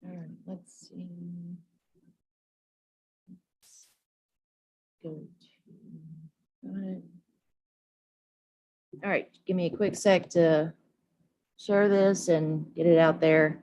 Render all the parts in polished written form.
All right, let's see. Let's go to, got it. All right, give me a quick sec to share this and get it out there.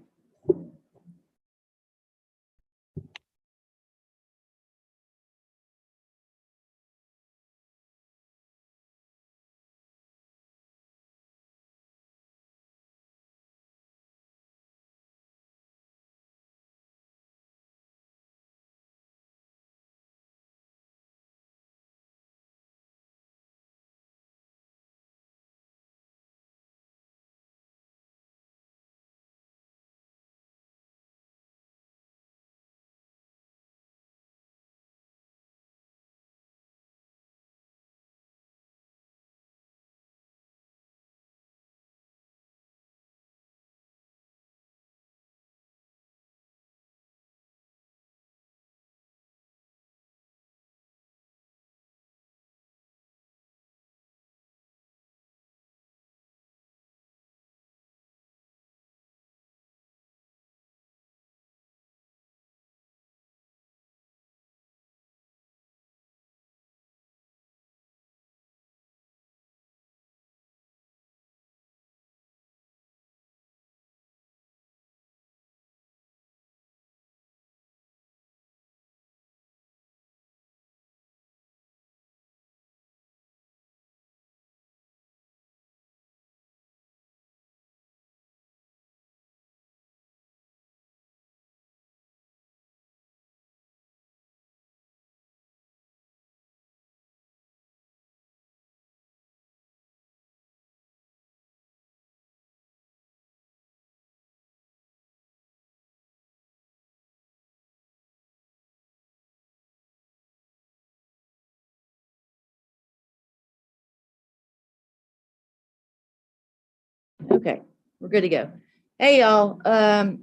Okay, we're good to go. Hey, y'all.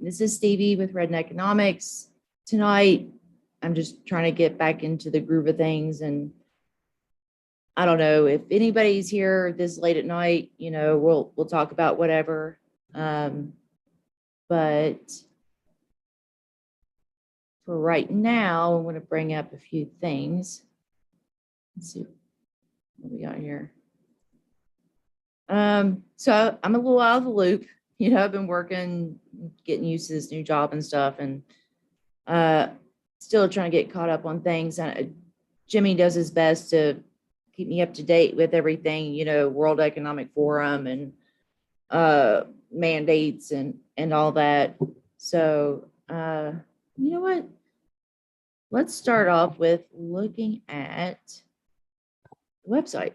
This is Stevie with Redden Economics. Tonight, I'm just trying to get back into the groove of things. And I don't know if anybody's here this late at night, you know, we'll talk about whatever. But for right now, I'm going to bring up a few things. Let's see what we got here. So I'm a little out of the loop. You know, I've been working, getting used to this new job and stuff, and still trying to get caught up on things. And Jimmy does his best to keep me up to date with everything, you know, World Economic Forum and mandates and all that. So you know what? Let's start off with looking at the website.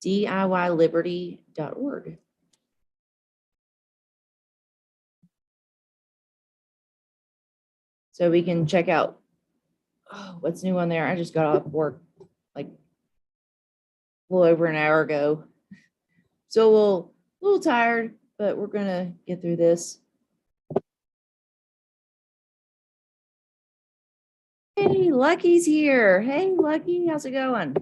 DIYliberty.org. So we can check out what's new on there. I just got off work like a little over an hour ago. So a little tired, but we're going to get through this. Hey, Lucky's here. Hey, Lucky, how's it going?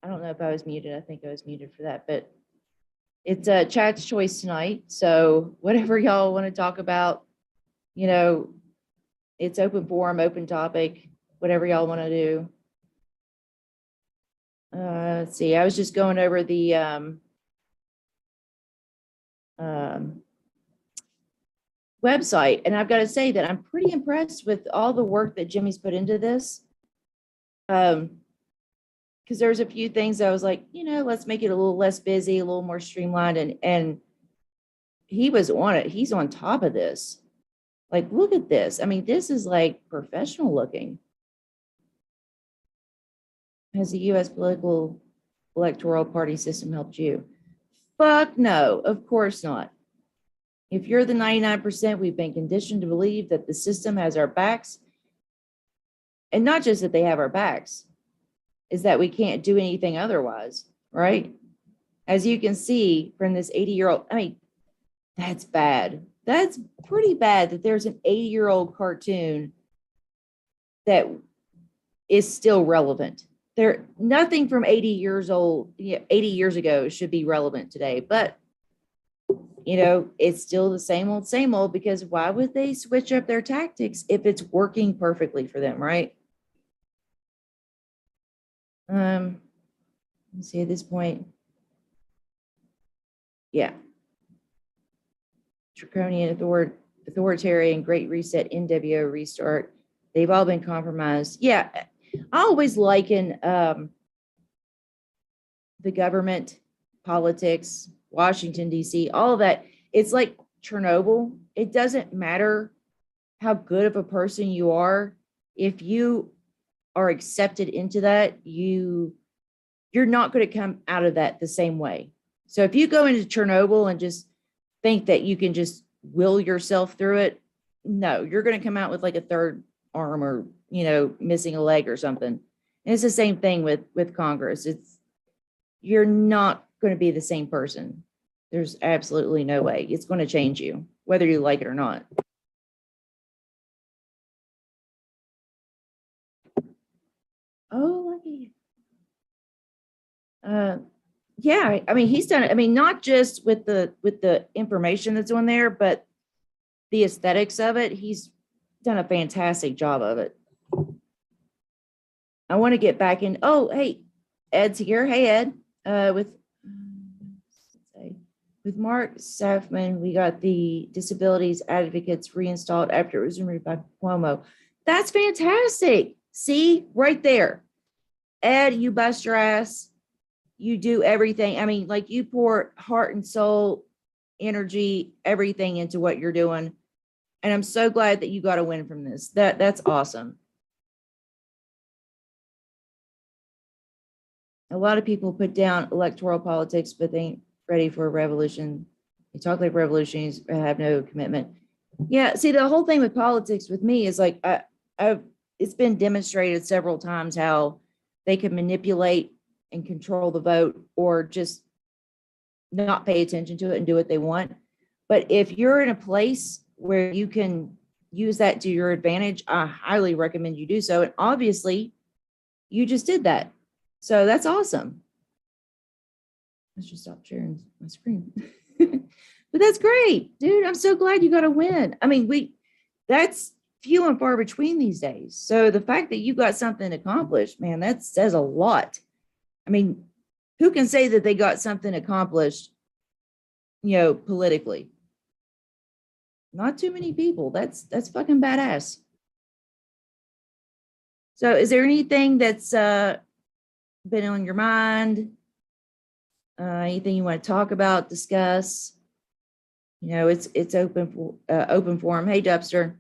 I don't know if I was muted. I think I was muted for that, but it's a chat's choice tonight. So whatever y'all want to talk about, you know, it's open forum, open topic, whatever y'all want to do. Let's see. I was just going over the website, and I've got to say that I'm pretty impressed with all the work that Jimmy's put into this. Because there's a few things I was like, you know, let's make it a little less busy, a little more streamlined, and he was on it. He's on top of this. Like, look at this. I mean, this is like professional looking. Has the U.S. political electoral party system helped you? Fuck no, of course not. If you're the 99%, we've been conditioned to believe that the system has our backs. And not just that they have our backs, is that we can't do anything otherwise, right? As you can see from this 80-year-old, I mean, that's bad. That's pretty bad that there's an 80-year-old cartoon that is still relevant. There, nothing from 80 years old, 80 years ago should be relevant today, but it's still the same old, because why would they switch up their tactics if it's working perfectly for them, right? Let's see at this point. Yeah. Draconian authoritarian, Great Reset, NWO restart. They've all been compromised. Yeah. I always liken the government, politics, Washington, D.C., all of that. It's like Chernobyl. It doesn't matter how good of a person you are. If you are accepted into that, you're not going to come out of that the same way. So if you go into Chernobyl and just think that you can just will yourself through it, no, you're going to come out with like a third arm or, missing a leg or something. And it's the same thing with Congress. You're not going to be the same person. There's absolutely no way. It's going to change you, whether you like it or not. Oh, lucky. Yeah, I mean, he's done it. I mean, not just with the information that's on there, but the aesthetics of it. He's done a fantastic job of it. I want to get back in. Oh, hey, Ed's here. Hey, Ed. With Mark Safman, we got the disabilities advocates reinstalled after it was removed by Cuomo. That's fantastic. See, right there. Ed, you bust your ass. You do everything. I mean, like, you pour heart and soul, energy, everything into what you're doing. And I'm so glad that you got a win from this. That's awesome. A lot of people put down electoral politics, but they ain't ready for a revolution. They talk like revolutionaries, but have no commitment. Yeah, see, the whole thing with politics with me is like, it's been demonstrated several times how they can manipulate and control the vote, or just not pay attention to it and do what they want. But if you're in a place where you can use that to your advantage, I highly recommend you do so. And obviously, you just did that. So that's awesome. Let's just stop sharing my screen. But that's great, dude. I'm so glad you got a win. I mean, that's few and far between these days. So the fact that you got something accomplished, man, that says a lot. I mean, who can say that they got something accomplished, politically? Not too many people. That's fucking badass. So is there anything that's been on your mind? Anything you want to talk about, discuss? It's open forum. Hey, Dubster.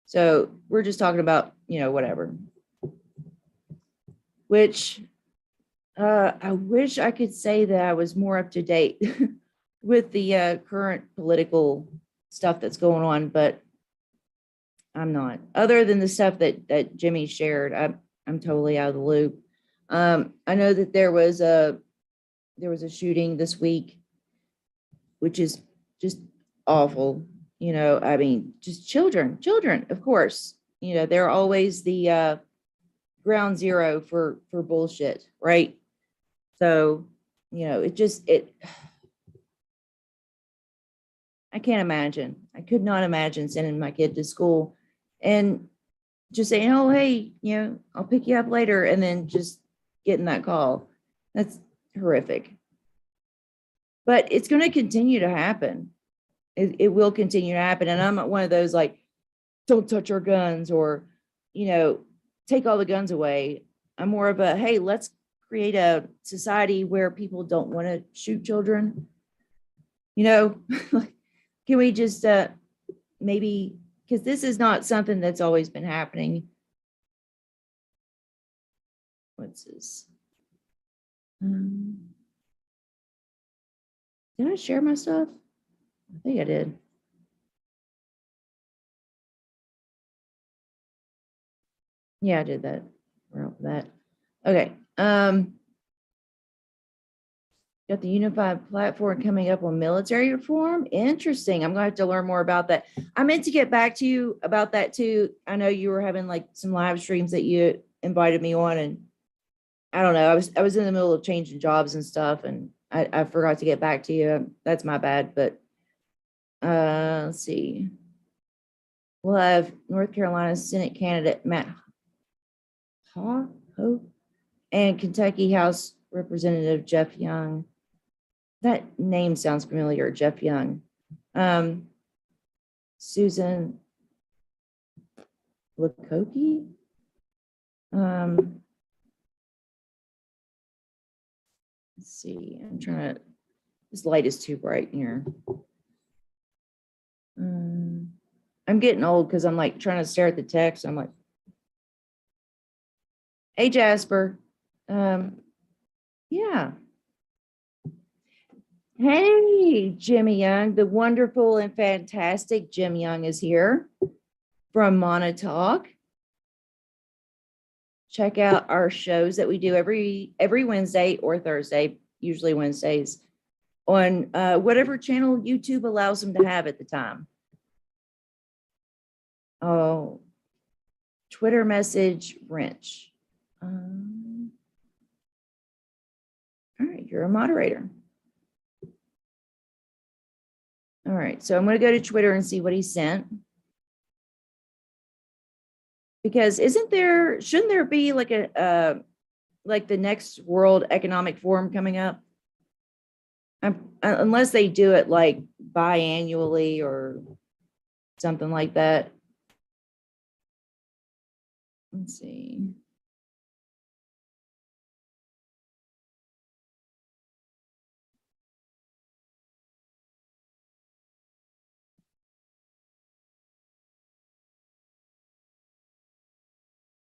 So we're just talking about, whatever. Which I wish I could say that I was more up to date with the current political stuff that's going on, but I'm not. Other than the stuff that Jimmy shared, I'm totally out of the loop. I know that there was a shooting this week, which is just awful. I mean, just children, of course. They're always the ground zero for bullshit, right? So, I can't imagine. I could not imagine sending my kid to school and just saying, oh, hey, I'll pick you up later, and then just getting that call. That's horrific. But it's going to continue to happen. It will continue to happen. And I'm not one of those like, don't touch our guns, or, take all the guns away. I'm more of a, hey, let's create a society where people don't want to shoot children. Can we just maybe, because this is not something that's always been happening. What's this? Did I share my stuff? I think I did. Yeah, I did that. We're out for that. Okay. Got the unified platform coming up on military reform. Interesting. I'm going to have to learn more about that. I meant to get back to you about that too. I know you were having like some live streams that you invited me on, and I don't know. I was in the middle of changing jobs and stuff, and I forgot to get back to you. That's my bad. But let's see. We'll have North Carolina Senate candidate Matt Hope and Kentucky House Representative Jeff Young. That name sounds familiar, Jeff Young. Susan Lakoki. Let's see, I'm trying to, this light is too bright here. I'm getting old because I'm like trying to stare at the text. I'm like, hey, Jasper. Yeah. Hey, Jimmy Young, the wonderful and fantastic Jim Young is here from Monotalk. Check out our shows that we do every Wednesday or Thursday, usually Wednesdays, on whatever channel YouTube allows them to have at the time. Oh, Twitter message wrench. All right, you're a moderator. All right, so I'm going to go to Twitter and see what he sent. Because shouldn't there be like like the next World Economic Forum coming up? Unless they do it like biannually or something like that. Let's see.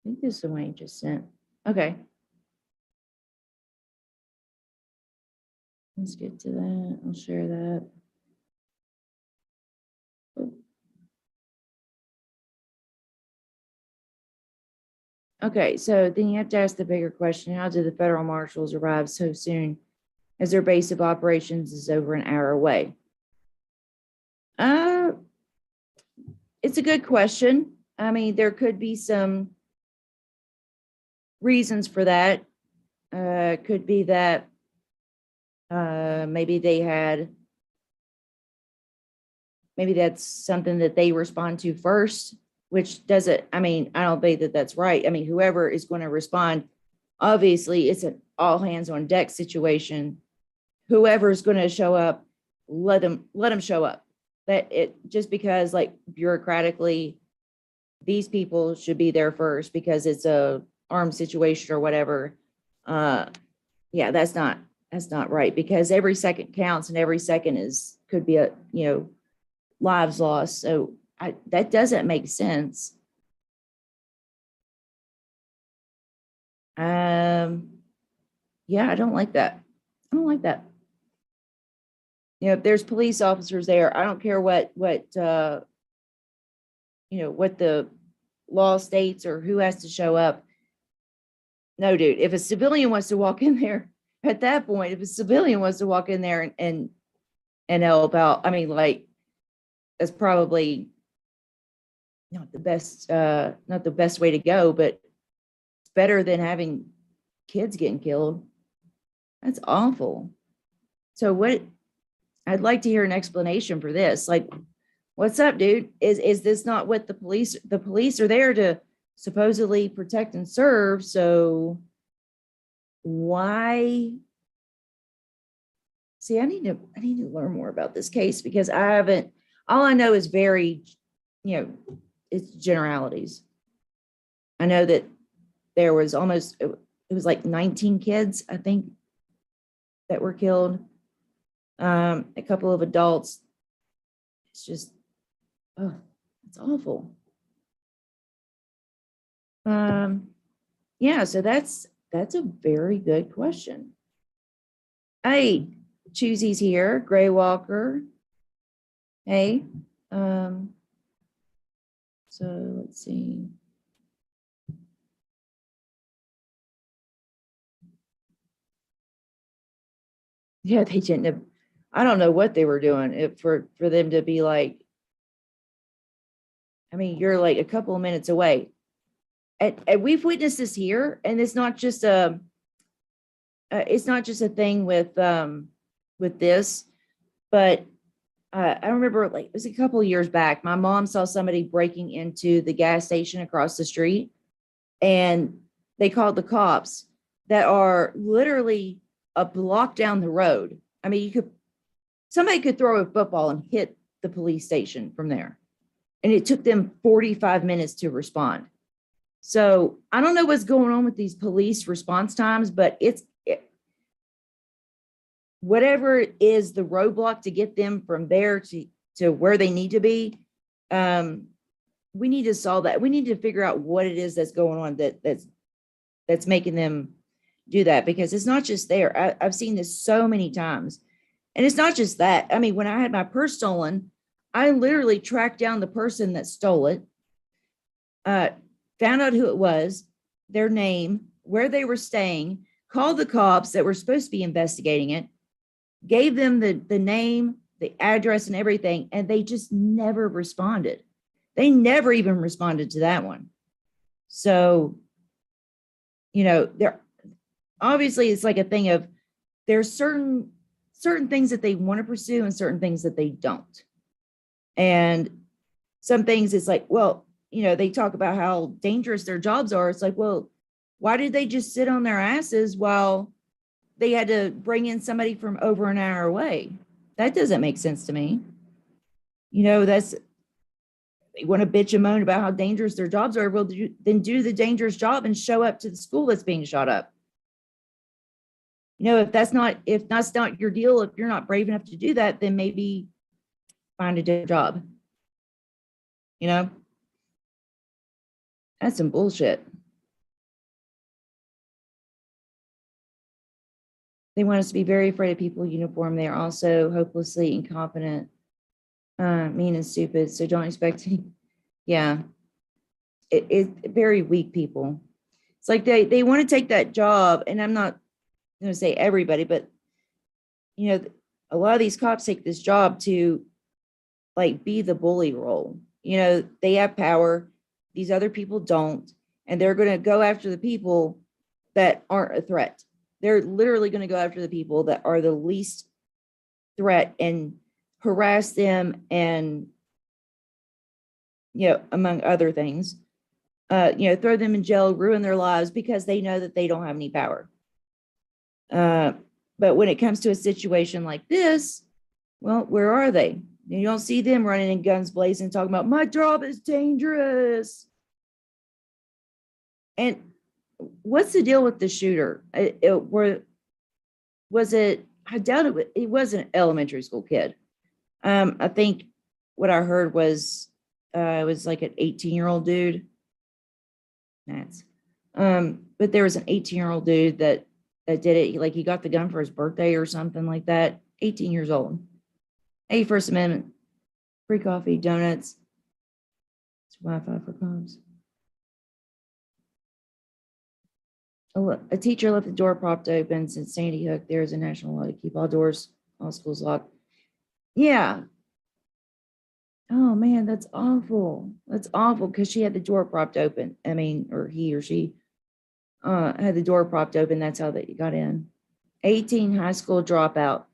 I think this is the one he just sent. Okay. Let's get to that. I'll share that. Okay, so then you have to ask the bigger question. How did the federal marshals arrive so soon as their base of operations is over an hour away? It's a good question. I mean, there could be some reasons for that. Could be that maybe that's something that they respond to first, which doesn't, I mean, I don't think that that's right. I mean, whoever is going to respond, obviously it's an all hands on deck situation. Whoever's going to show up, let them show up. That it just because like bureaucratically, these people should be there first because it's a armed situation or whatever. Yeah, that's not right because every second counts and every second could be a, lives lost. So that doesn't make sense. Yeah, I don't like that. I don't like that. If there's police officers there, I don't care what the law states or who has to show up. No, dude, if a civilian wants to walk in there at that point, if a civilian wants to walk in there and help out, I mean, like, that's probably not the best way to go, but it's better than having kids getting killed. That's awful. So I'd like to hear an explanation for this. Like, what's up, dude? Is this not what the police are there to supposedly protect and serve? So why? See, I need to learn more about this case because I haven't, all I know is very, it's generalities. I know that there was it was like 19 kids, I think, that were killed. A couple of adults. It's just, oh, it's awful. Yeah, so that's a very good question. Hey, Choosy's here, Gray Walker. Hey, so let's see. Yeah, they didn't have, I don't know what they were doing for them to be like, I mean, you're like a couple of minutes away. And we've witnessed this here, and it's not just a thing with this, but I remember like it was a couple of years back. My mom saw somebody breaking into the gas station across the street, and they called the cops that are literally a block down the road. I mean, somebody could throw a football and hit the police station from there. And it took them 45 minutes to respond. So I don't know what's going on with these police response times, but whatever is the roadblock to get them from there to where they need to be. We need to solve that. We need to figure out what it is that's going on that's making them do that, because it's not just there. I've seen this so many times. And it's not just that. I mean, when I had my purse stolen, I literally tracked down the person that stole it, found out who it was, their name, where they were staying, called the cops that were supposed to be investigating it, gave them the name, the address, and everything, and they just never responded. They never even responded to that one. So, there obviously it's like a thing of there's certain things that they want to pursue and certain things that they don't. And some things it's like, well, they talk about how dangerous their jobs are. It's like, well, why did they just sit on their asses while they had to bring in somebody from over an hour away? That doesn't make sense to me. They want to bitch and moan about how dangerous their jobs are. Well, then do the dangerous job and show up to the school that's being shot up. If that's not your deal, if you're not brave enough to do that, then maybe find a different job. That's some bullshit. They want us to be very afraid of people in uniform. They are also hopelessly incompetent, mean and stupid. So don't expect any. Yeah. It's very weak people. It's like they want to take that job, and I'm not going to say everybody, but a lot of these cops take this job to like be the bully role. They have power, these other people don't, and they're going to go after the people that aren't a threat. They're literally going to go after the people that are the least threat and harass them, and among other things, throw them in jail, ruin their lives because they know that they don't have any power. But when it comes to a situation like this, well, where are they? You don't see them running in guns blazing, talking about my job is dangerous. And what's the deal with the shooter? I doubt it was an elementary school kid. I think what I heard was it was like an 18-year-old dude. But there was an 18-year-old dude that did it. Like he got the gun for his birthday or something like that. 18 years old. Hey, First Amendment, free coffee, donuts. It's Wi-Fi for cops. A teacher left the door propped open since Sandy Hook. There is a national law to keep all doors, all schools locked. Yeah. Oh man, that's awful. That's awful because she had the door propped open. I mean, or he or she had the door propped open. That's how they got in. 18 high school dropout.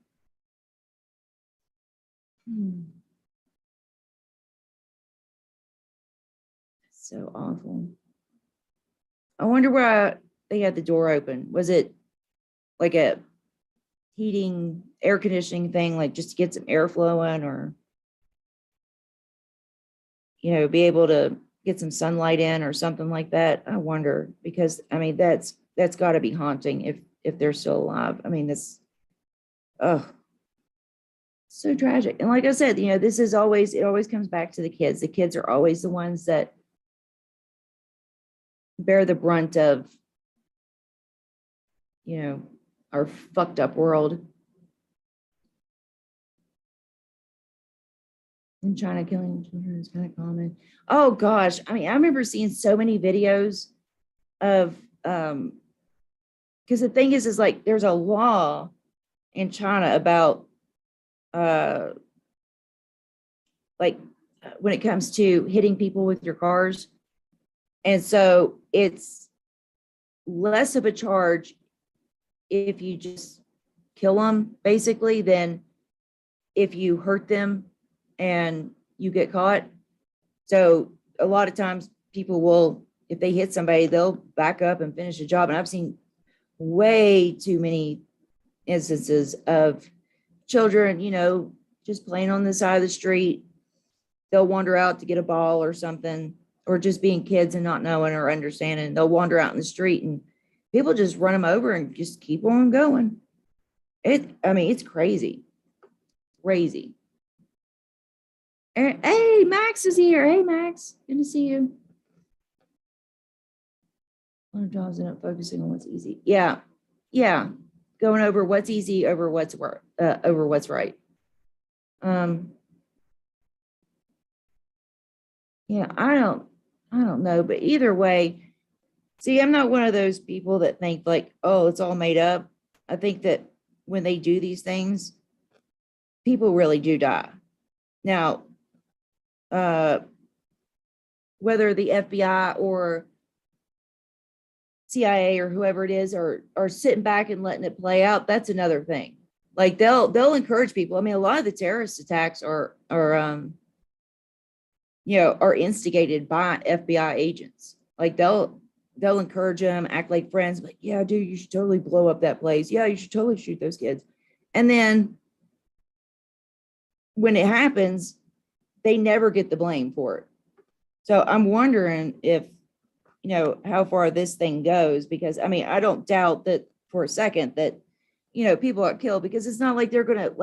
So awful. I wonder why they had the door open. Was it like a heating, air conditioning thing, like just to get some air flowing, or be able to get some sunlight in or something like that? I wonder, because I mean that's got to be haunting if they're still alive. I mean, this, so tragic. And like I said, this is always, it always comes back to the kids. The kids are always the ones that bear the brunt of our fucked up world. In China, killing children is kind of common. Oh gosh, I mean, I remember seeing so many videos of because the thing is like there's a law in China about like when it comes to hitting people with your cars. And so it's less of a charge if you just kill them, basically, than if you hurt them and you get caught. So a lot of times people will, if they hit somebody, they'll back up and finish the job. And I've seen way too many instances of children, just playing on the side of the street. They'll wander out to get a ball or something, or just being kids and not knowing or understanding. They'll wander out in the street and people just run them over and just keep on going. It's crazy. Crazy. And, hey, Max is here. Hey, Max. Good to see you. A lot of jobs end up focusing on what's easy. Yeah. Going over what's easy over what's right. Yeah, I don't know, but either way, see, I'm not one of those people that think like, oh, it's all made up. I think that when they do these things, people really do die. Now, whether the FBI or CIA or whoever it is are sitting back and letting it play out, that's another thing. Like they'll encourage people. I mean, a lot of the terrorist attacks are instigated by FBI agents. Like they'll encourage them, act like friends, like, yeah, dude, you should totally blow up that place. Yeah, you should totally shoot those kids. And then when it happens, they never get the blame for it. So I'm wondering if, how far this thing goes, because I don't doubt that for a second that, people are killed, because it's not like they're going to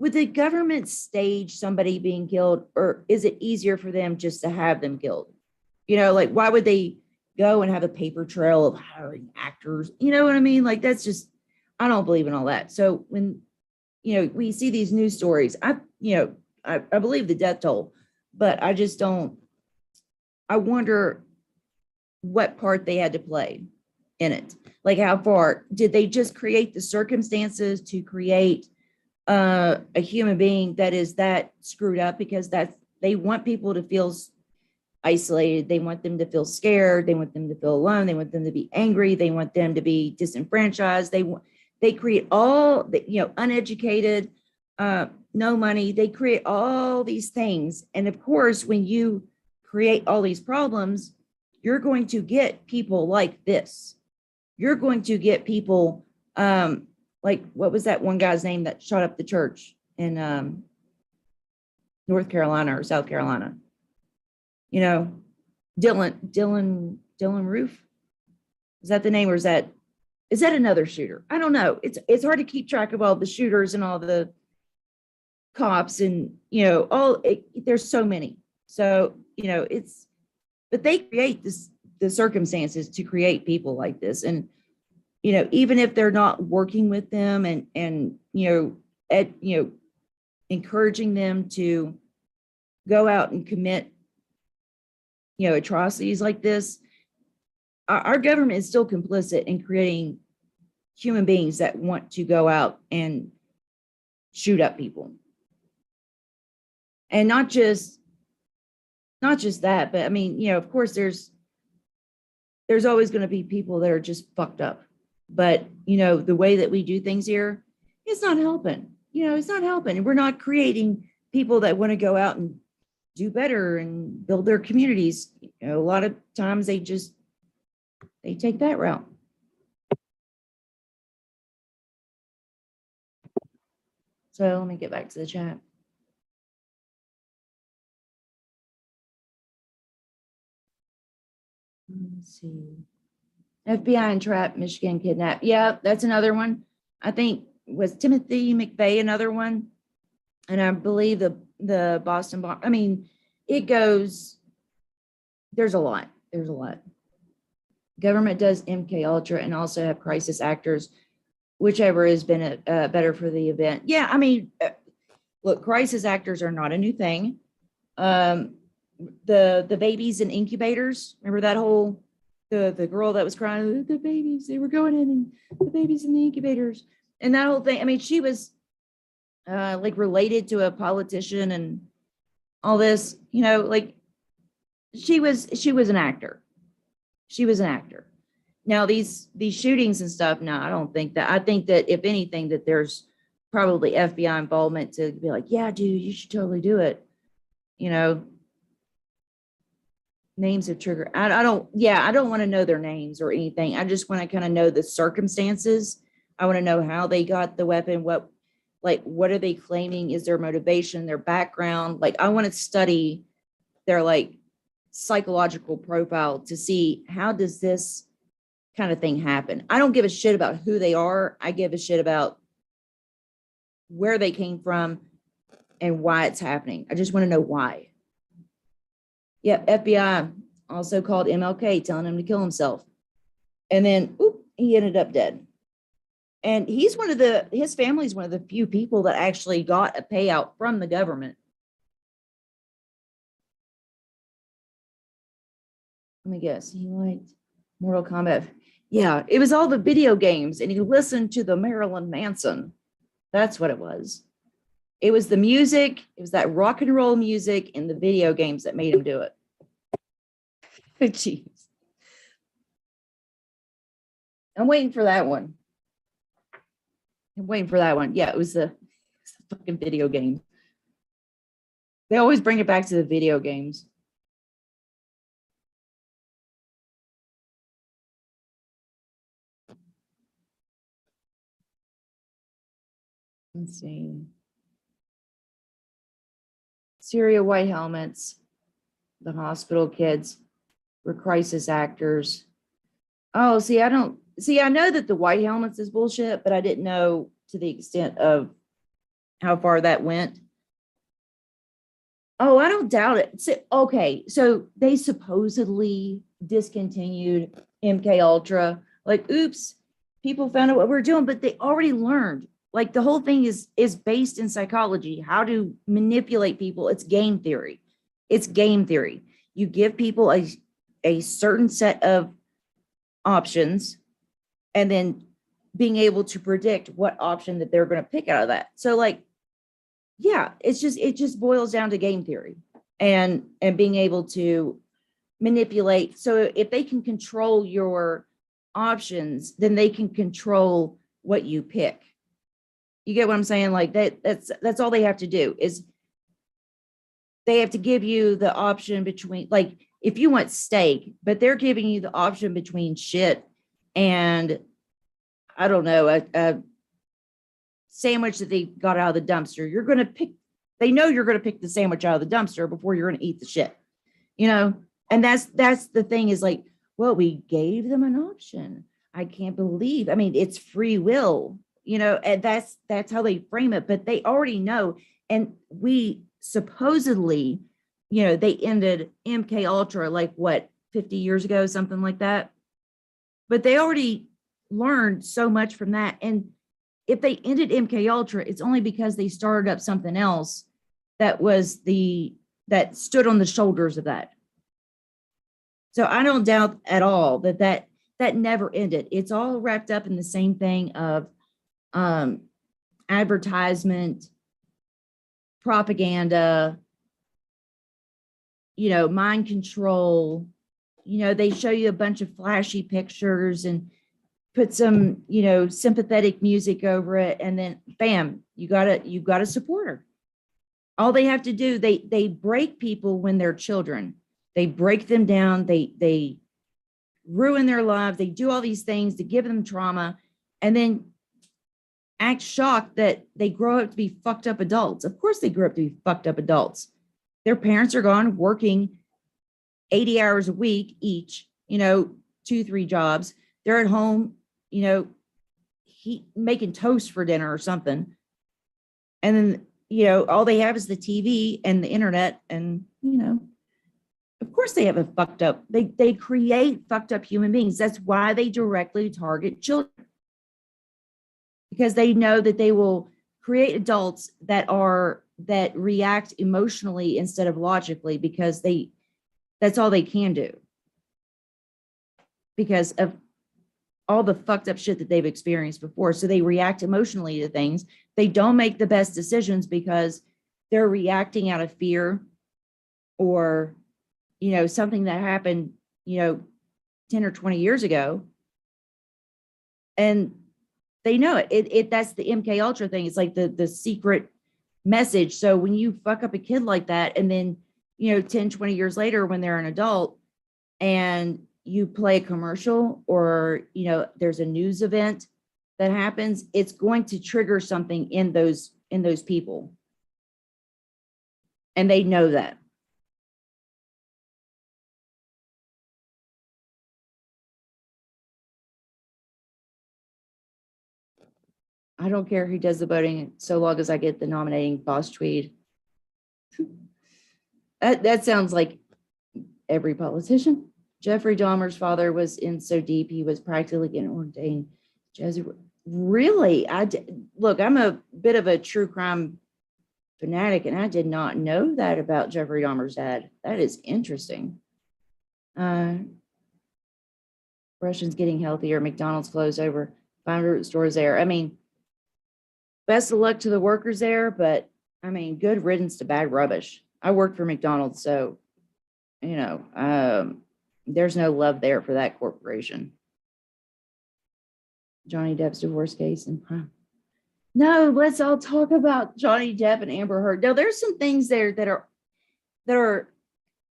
would the government stage somebody being killed, or is it easier for them just to have them killed? Why would they go and have a paper trail of hiring actors? You know what I mean? Like, that's just, I don't believe in all that. So when, we see these news stories, I believe the death toll, but I just don't, I wonder what part they had to play in it. Like, how far did they just create the circumstances to create a human being that is that screwed up, because they want people to feel isolated. They want them to feel scared. They want them to feel alone. They want them to be angry. They want them to be disenfranchised. They create all the, uneducated, no money. They create all these things. And of course, when you create all these problems, you're going to get people like this. You're going to get people, like, what was that one guy's name that shot up the church in North Carolina or South Carolina? Dylan Roof. Is that the name, or is that another shooter? I don't know. It's hard to keep track of all the shooters and all the cops and, there's so many. So, but they create the circumstances to create people like this. And, even if they're not working with them and encouraging them to go out and commit, atrocities like this, our government is still complicit in creating human beings that want to go out and shoot up people. And not just that, but of course there's always going to be people that are just fucked up. But, the way that we do things here, it's not helping. It's not helping. We're not creating people that want to go out and do better and build their communities. A lot of times they take that route. So let me get back to the chat. Let's see. FBI entrap, Michigan kidnap. Yeah, that's another one. I think was Timothy McVeigh another one. And I believe the Boston bomb. It goes, there's a lot. Government does MK Ultra and also have crisis actors, whichever has been better for the event. Yeah, look, crisis actors are not a new thing. The babies in incubators, remember that whole the girl that was crying, the babies, they were going in and the babies in the incubators. And that whole thing, I mean, she was like related to a politician and all this, you know, like she was an actor. She was an actor. Now these shootings and stuff, no, I don't think that. I think that if anything, that there's probably FBI involvement to be like, yeah, dude, you should totally do it. You know, names of trigger. I don't want to know their names or anything. I just want to kind of know the circumstances. I want to know how they got the weapon, what are they claiming is their motivation, their background. Like, I want to study their like psychological profile to see how does this kind of thing happen. I don't give a shit about who they are. I give a shit about where they came from and why it's happening. I just want to know why. Yep, FBI also called MLK, telling him to kill himself. And then, he ended up dead. And his family's one of the few people that actually got a payout from the government. Let me guess, he liked Mortal Kombat. Yeah, it was all the video games, and he listened to the Marilyn Manson. That's what it was. It was the music, it was that rock and roll music and the video games that made him do it. Jeez. I'm waiting for that one. Yeah, it was the fucking video game. They always bring it back to the video games. Let's see. Syria white helmets, the hospital kids were crisis actors. Oh, I know that the white helmets is bullshit, but I didn't know to the extent of how far that went. Oh, I don't doubt it. So they supposedly discontinued MK Ultra. Like, oops, people found out what we're doing, but they already learned. Like, the whole thing is based in psychology, how to manipulate people. It's game theory. You give people a certain set of options, and then being able to predict what option that they're going to pick out of that. So, like, yeah, it just boils down to game theory and being able to manipulate. So if they can control your options, then they can control what you pick. You get what I'm saying? Like, that's all they have to do is they have to give you the option between, like, if you want steak, but they're giving you the option between shit and, I don't know, a sandwich that they got out of the dumpster. You're going to pick, they know you're going to pick the sandwich out of the dumpster before you're going to eat the shit, you know? And that's the thing is like, well, we gave them an option. I can't believe, I mean, it's free will, you know, and that's how they frame it, but they already know. And we supposedly, you know, they ended MK Ultra like what, 50 years ago, something like that. But they already learned so much from that. And if they ended MK Ultra, it's only because they started up something else that stood on the shoulders of that. So I don't doubt at all that never ended. It's all wrapped up in the same thing of advertisement, propaganda, you know, mind control. You know, they show you a bunch of flashy pictures and put some, you know, sympathetic music over it, and then bam, you got a supporter. All they have to do, they break people when they're children. They break them down, they ruin their lives, they do all these things to give them trauma, and then act shocked that they grow up to be fucked up adults. Of course they grew up to be fucked up adults. Their parents are gone working 80 hours a week each, you know, 2-3 jobs. They're at home, you know, making toast for dinner or something. And then, you know, all they have is the TV and the internet. And, you know, of course they have a fucked up, they create fucked up human beings. That's why they directly target children. Because they know that they will create adults that react emotionally instead of logically, because that's all they can do. Because of all the fucked up shit that they've experienced before. So they react emotionally to things. They don't make the best decisions because they're reacting out of fear or, something that happened, 10 or 20 years ago. And they know it. That's the MK Ultra thing. It's like the secret message. So when you fuck up a kid like that, and then, 10, 20 years later, when they're an adult and you play a commercial or, there's a news event that happens, it's going to trigger something in those people. And they know that. I don't care who does the voting so long as I get the nominating boss tweed. That sounds like every politician. Jeffrey Dahmer's father was in so deep he was practically an ordained Jesuit. Really? Look, I'm a bit of a true crime fanatic, and I did not know that about Jeffrey Dahmer's dad. That is interesting. Russians getting healthier. McDonald's closed over 500 stores there. I mean, best of luck to the workers there, but I mean, good riddance to bad rubbish. I work for McDonald's, so, there's no love there for that corporation. Johnny Depp's divorce case. And no, let's all talk about Johnny Depp and Amber Heard. Now, there's some things there that are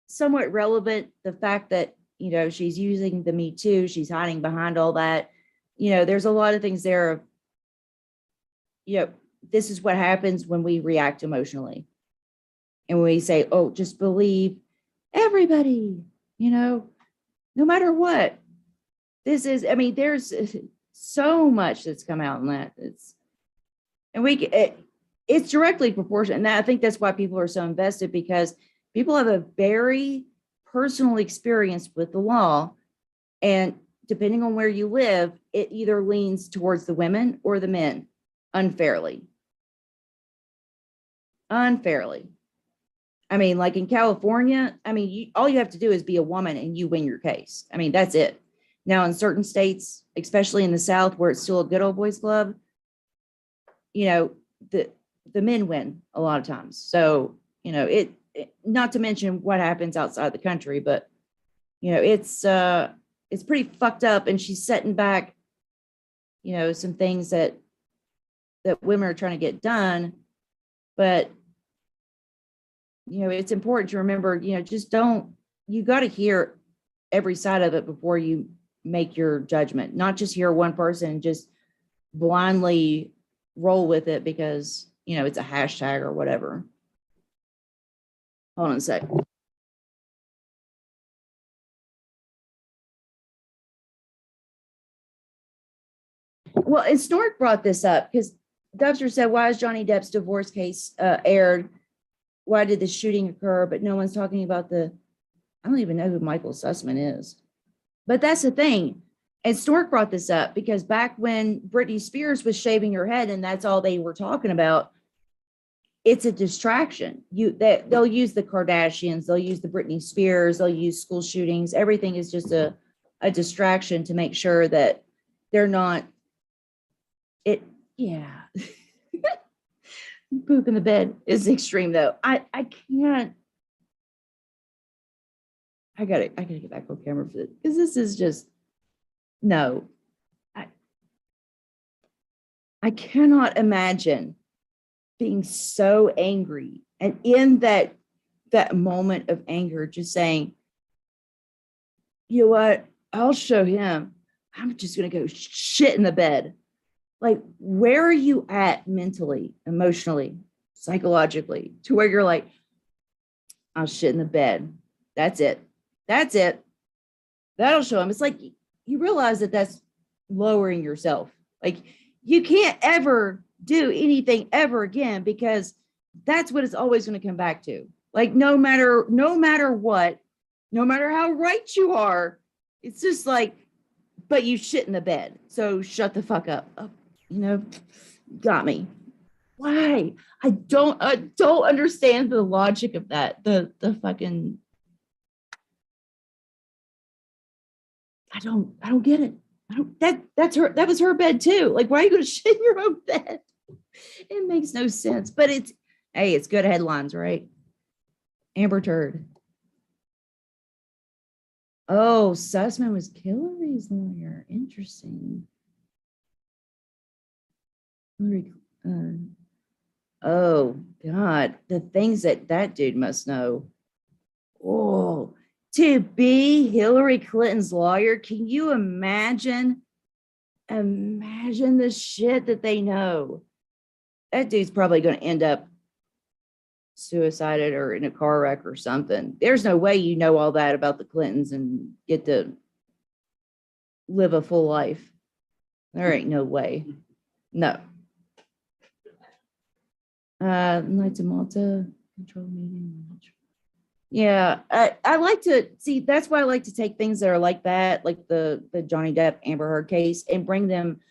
somewhat relevant. The fact that, she's using the Me Too, she's hiding behind all that. There's a lot of things there of, this is what happens when we react emotionally. And when we say, oh, just believe everybody, no matter what. This is, there's so much that's come out in that. It's directly proportional. And I think that's why people are so invested, because people have a very personal experience with the law. And depending on where you live, it either leans towards the women or the men unfairly. Like in California, all you have to do is be a woman and you win your case. That's it. Now, in certain states, especially in the South, where it's still a good old boys club, the men win a lot of times. So, it not to mention what happens outside the country, but, it's pretty fucked up. And she's setting back, some things that women are trying to get done. But, it's important to remember, you got to hear every side of it before you make your judgment, not just hear one person and just blindly roll with it because, it's a hashtag or whatever. Hold on a sec. Well, and Snork brought this up because Dubster said, why is Johnny Depp's divorce case aired? Why did the shooting occur? But no one's talking about I don't even know who Michael Sussman is. But that's the thing. And Snork brought this up because back when Britney Spears was shaving her head and that's all they were talking about, it's a distraction. They'll use the Kardashians, they'll use the Britney Spears, they'll use school shootings. Everything is just a distraction to make sure that they're not yeah. Poop in the bed is extreme though. I can't. I gotta get back on camera for this because this is just no. I cannot imagine being so angry and in that moment of anger, just saying, you know what? I'll show him. I'm just gonna go shit in the bed. Like, where are you at mentally, emotionally, psychologically, to where you're like, I'll shit in the bed. That's it. That'll show him. It's like you realize that that's lowering yourself. Like, you can't ever do anything ever again because that's what it's always going to come back to. Like, no matter what, no matter how right you are, it's just like, but you shit in the bed. So shut the fuck up. Got me. Why? I don't understand the logic of that. The fucking, I don't get it. That was her bed too. Like, why are you going to shit in your own bed? It makes no sense, but it's good headlines, right? Amber Turd. Oh, Sussman was Hillary's lawyer. Interesting. Hillary, oh God, the things that dude must know. Oh, to be Hillary Clinton's lawyer, can you imagine? Imagine the shit that they know. That dude's probably going to end up suicided or in a car wreck or something. There's no way you know all that about the Clintons and get to live a full life. There ain't no way. No. Knights of Malta, control meeting. Yeah, I like to see, that's why I like to take things that are like that, like the Johnny Depp Amber Heard case, and bring them,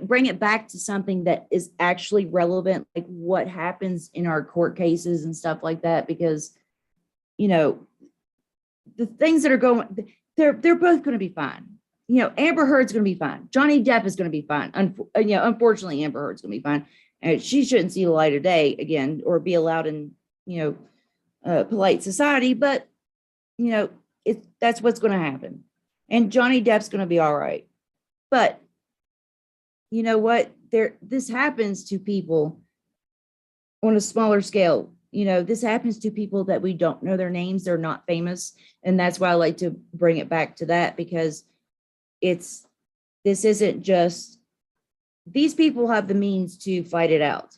bring it back to something that is actually relevant, like what happens in our court cases and stuff like that, because, you know, the things that are going, they're both going to be fine. You know, Amber Heard's going to be fine. Johnny Depp is going to be fine. Unfortunately, Amber Heard's going to be fine. And she shouldn't see the light of day again or be allowed in, polite society, but that's what's going to happen. And Johnny Depp's going to be all right. But you know what? This happens to people on a smaller scale. This happens to people that we don't know their names. They're not famous. And that's why I like to bring it back to that, because this isn't just, these people have the means to fight it out.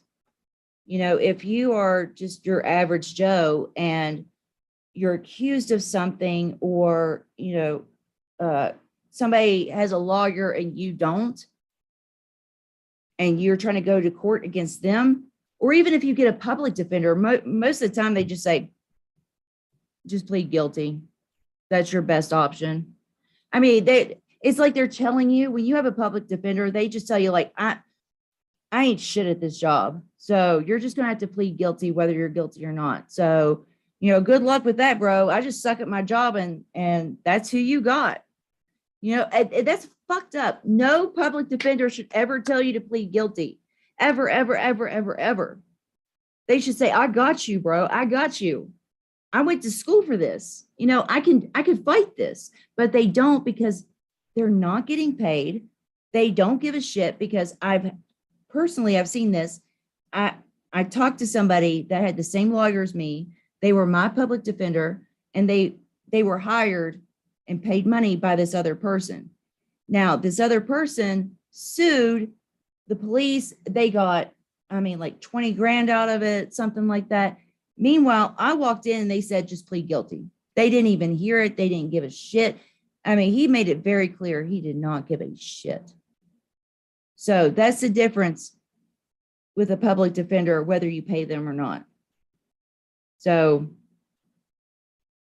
If you are just your average Joe and you're accused of something, or, somebody has a lawyer and you don't, and you're trying to go to court against them, or even if you get a public defender, most of the time they just say, just plead guilty. That's your best option. I mean, it's like they're telling you, when you have a public defender, they just tell you, like, I ain't shit at this job. So you're just going to have to plead guilty, whether you're guilty or not. So, good luck with that, bro. I just suck at my job, and that's who you got. That's fucked up. No public defender should ever tell you to plead guilty. Ever, ever, ever, ever, ever. They should say, I got you, bro. I got you. I went to school for this. I can fight this, but they don't, because they're not getting paid. They don't give a shit, because I've seen this. I talked to somebody that had the same lawyer as me. They were my public defender, and they were hired and paid money by this other person. Now, this other person sued the police. They got, like 20 grand out of it, something like that. Meanwhile, I walked in and they said, just plead guilty. They didn't even hear it. They didn't give a shit. He made it very clear he did not give a shit. So that's the difference with a public defender, whether you pay them or not. So,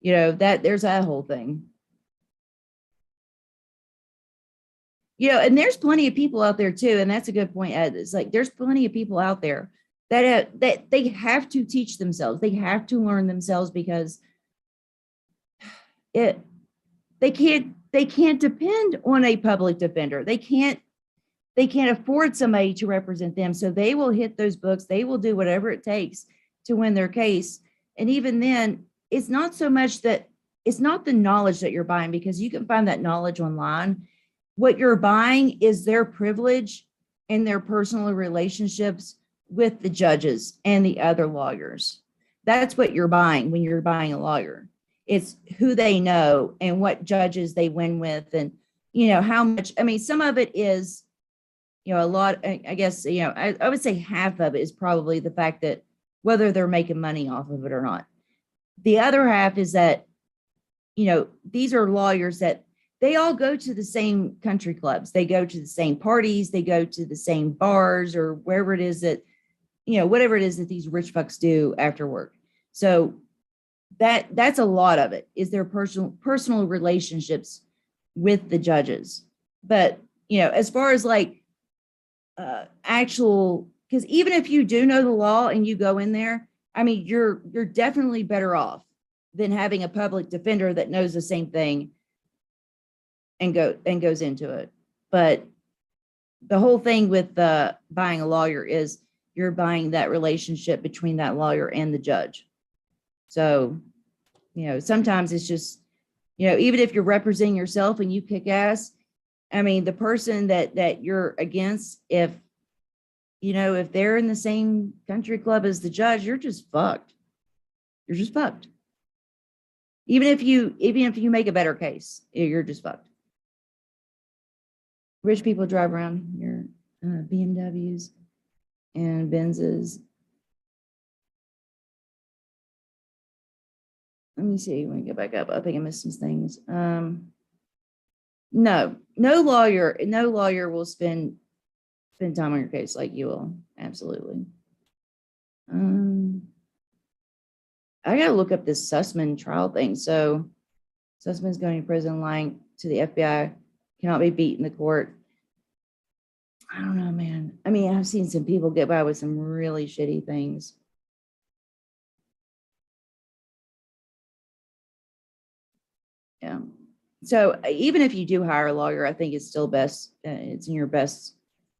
there's that whole thing. And there's plenty of people out there too. And that's a good point, Ed. It's like, there's plenty of people out there that they have to teach themselves. They have to learn themselves, because they can't depend on a public defender. They can't afford somebody to represent them. So they will hit those books. They will do whatever it takes to win their case. And even then, it's not so much that, it's not the knowledge that you're buying, because you can find that knowledge online. What you're buying is their privilege and their personal relationships with the judges and the other lawyers. That's what you're buying when you're buying a lawyer. It's who they know and what judges they win with, and, how much, some of it is, a lot, I guess, I would say half of it is probably the fact that whether they're making money off of it or not. The other half is that, these are lawyers that they all go to the same country clubs. They go to the same parties. They go to the same bars, or wherever it is that, whatever it is that these rich fucks do after work. So that's a lot of it, is their personal relationships with the judges. But, as far as like actual, because even if you do know the law and you go in there, you're definitely better off than having a public defender that knows the same thing and goes into it. But the whole thing with buying a lawyer is you're buying that relationship between that lawyer and the judge. So, sometimes it's just, even if you're representing yourself and you kick ass, I mean, the person that you're against, if they're in the same country club as the judge, you're just fucked. You're just fucked. Even if you make a better case, you're just fucked. Rich people drive around your BMWs and Benzes. Let me see. Let me get back up. I think I missed some things. No lawyer will spend time on your case like you will. Absolutely. I gotta look up this Sussman trial thing. So Sussman's going to prison, lying to the FBI, cannot be beat in the court. I don't know, man. I mean, I've seen some people get by with some really shitty things. Yeah. So even if you do hire a lawyer, I think it's still best, it's in your best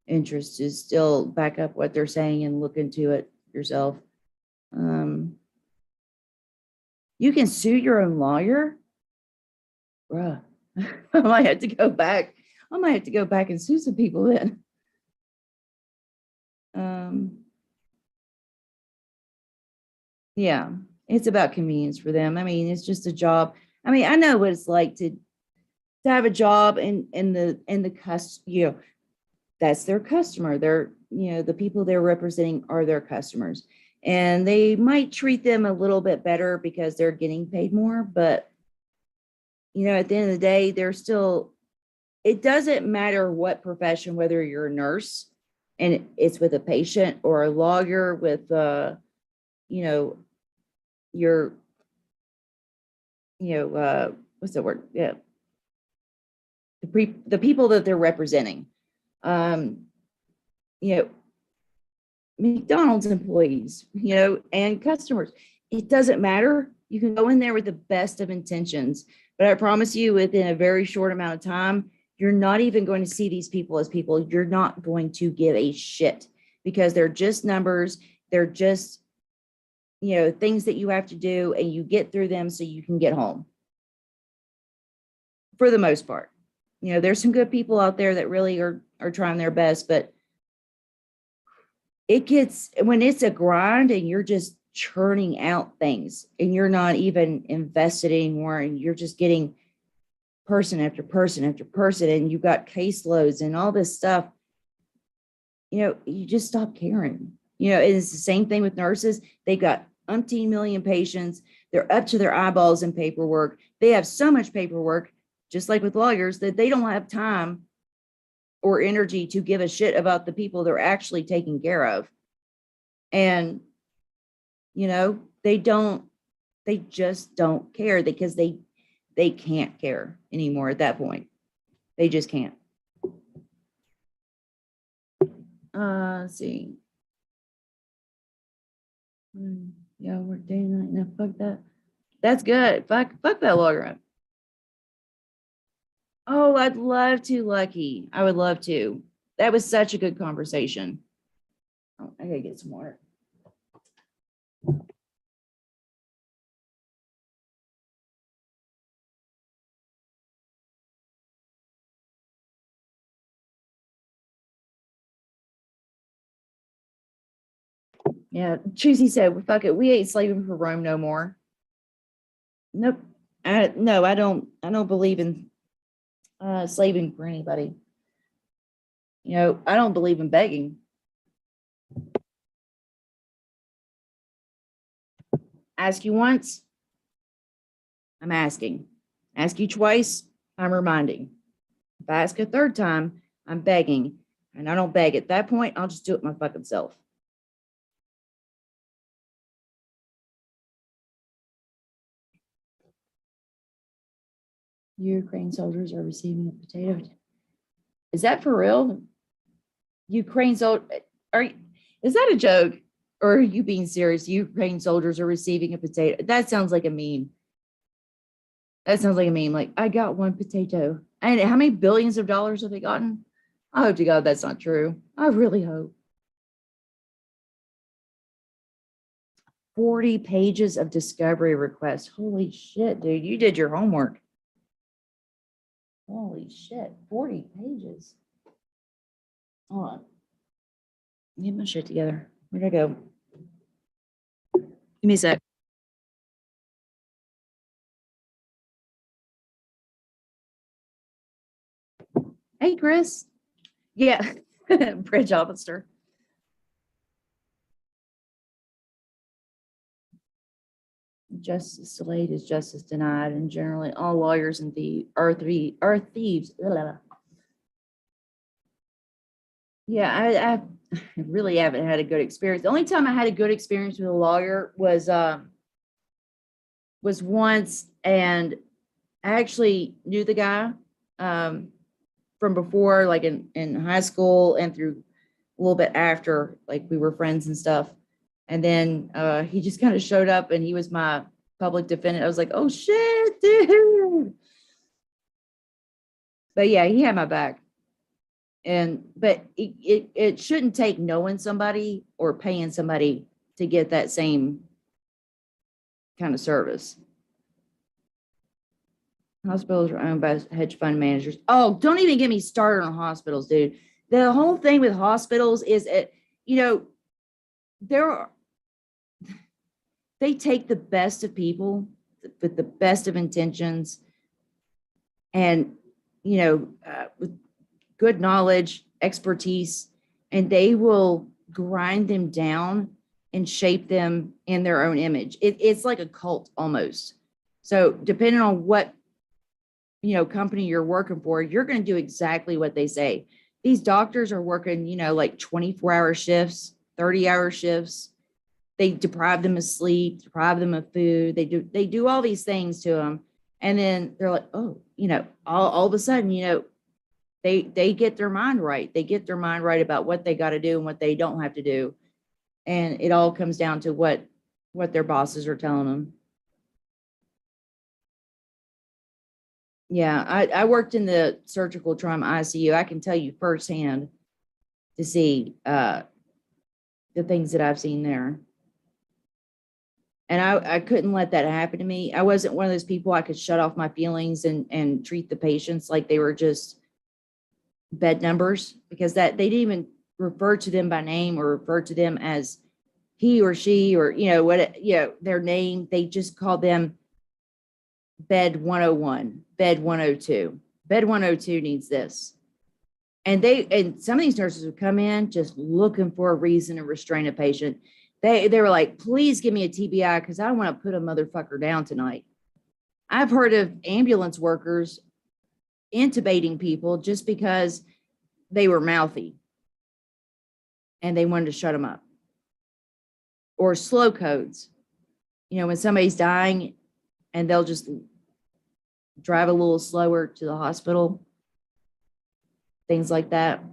interest to still back up what they're saying and look into it yourself. You can sue your own lawyer? Bruh, I might have to go back. I might have to go back and sue some people then. Yeah, it's about convenience for them. I mean, it's just a job. I mean, I know what it's like to have a job and the that's their customer. They're, the people they're representing are their customers. And they might treat them a little bit better because they're getting paid more. But, at the end of the day, they're still, it doesn't matter what profession, whether you're a nurse and it's with a patient, or a lawyer with, your, what's the word? Yeah. The people that they're representing. McDonald's employees, and customers. It doesn't matter. You can go in there with the best of intentions, but I promise you, within a very short amount of time, you're not even going to see these people as people. You're not going to give a shit, because they're just numbers. They're just, things that you have to do, and you get through them so you can get home. For the most part, there's some good people out there that really are trying their best, but it gets, when it's a grind and you're just churning out things and you're not even invested anymore, and you're just getting person after person after person, and you've got caseloads and all this stuff, you just stop caring. It's the same thing with nurses. They got umpteen million patients. They're up to their eyeballs in paperwork. They have so much paperwork, just like with lawyers, that they don't have time or energy to give a shit about the people they're actually taking care of. And, they just don't care, because they can't care anymore at that point. They just can't. Let's see. Yeah, work day and night. No, fuck that. That's good. Fuck that lawyer. Oh, I'd love to, Lucky. I would love to. That was such a good conversation. Oh, I gotta get some water. Yeah, Choosy said, well, fuck it. We ain't slaving for Rome no more. Nope. No, I don't believe in slaving for anybody. I don't believe in begging. Ask you once, I'm asking. Ask you twice, I'm reminding. If I ask a third time, I'm begging. And I don't beg. At that point, I'll just do it my fucking self. Ukraine soldiers are receiving a potato. Is that for real? Ukraine soldiers, is that a joke? Or are you being serious? Ukraine soldiers are receiving a potato. That sounds like a meme. That sounds like a meme. Like, I got one potato. And how many billions of dollars have they gotten? I hope to God that's not true. I really hope. 40 pages of discovery requests. Holy shit, dude. You did your homework. Holy shit. 40 pages. Hold on. Get my shit together. Where'd I go? Give me a sec. Hey, Chris. Yeah. Bridge officer. Justice delayed is justice denied, and generally all lawyers and are thieves. Ugh. Yeah, I really haven't had a good experience. The only time I had a good experience with a lawyer was once, and I actually knew the guy from before, like in high school and through a little bit after, like we were friends and stuff. And then he just kind of showed up and he was my public defendant. I was like, oh shit, dude. But yeah, he had my back. But it shouldn't take knowing somebody or paying somebody to get that same kind of service. Hospitals are owned by hedge fund managers. Oh, don't even get me started on hospitals, dude. The whole thing with hospitals is, they take the best of people with the best of intentions and, with good knowledge, expertise, and they will grind them down and shape them in their own image. It's like a cult almost. So depending on what, company you're working for, you're going to do exactly what they say. These doctors are working, like 24-hour shifts, 30-hour shifts. They deprive them of sleep, deprive them of food. They do all these things to them. And then they're like, oh, all of a sudden, they get their mind right. They get their mind right about what they got to do and what they don't have to do. And it all comes down to what their bosses are telling them. Yeah, I worked in the surgical trauma ICU. I can tell you firsthand to see the things that I've seen there. And I couldn't let that happen to me. I wasn't one of those people I could shut off my feelings and treat the patients like they were just bed numbers, because that they didn't even refer to them by name or refer to them as he or she or, their name. They just called them bed 101, bed 102. Bed 102 needs this. And some of these nurses would come in just looking for a reason to restrain a patient. They were like, please give me a TBI because I don't want to put a motherfucker down tonight. I've heard of ambulance workers intubating people just because they were mouthy and they wanted to shut them up. Or slow codes. When somebody's dying and they'll just drive a little slower to the hospital. Things like that,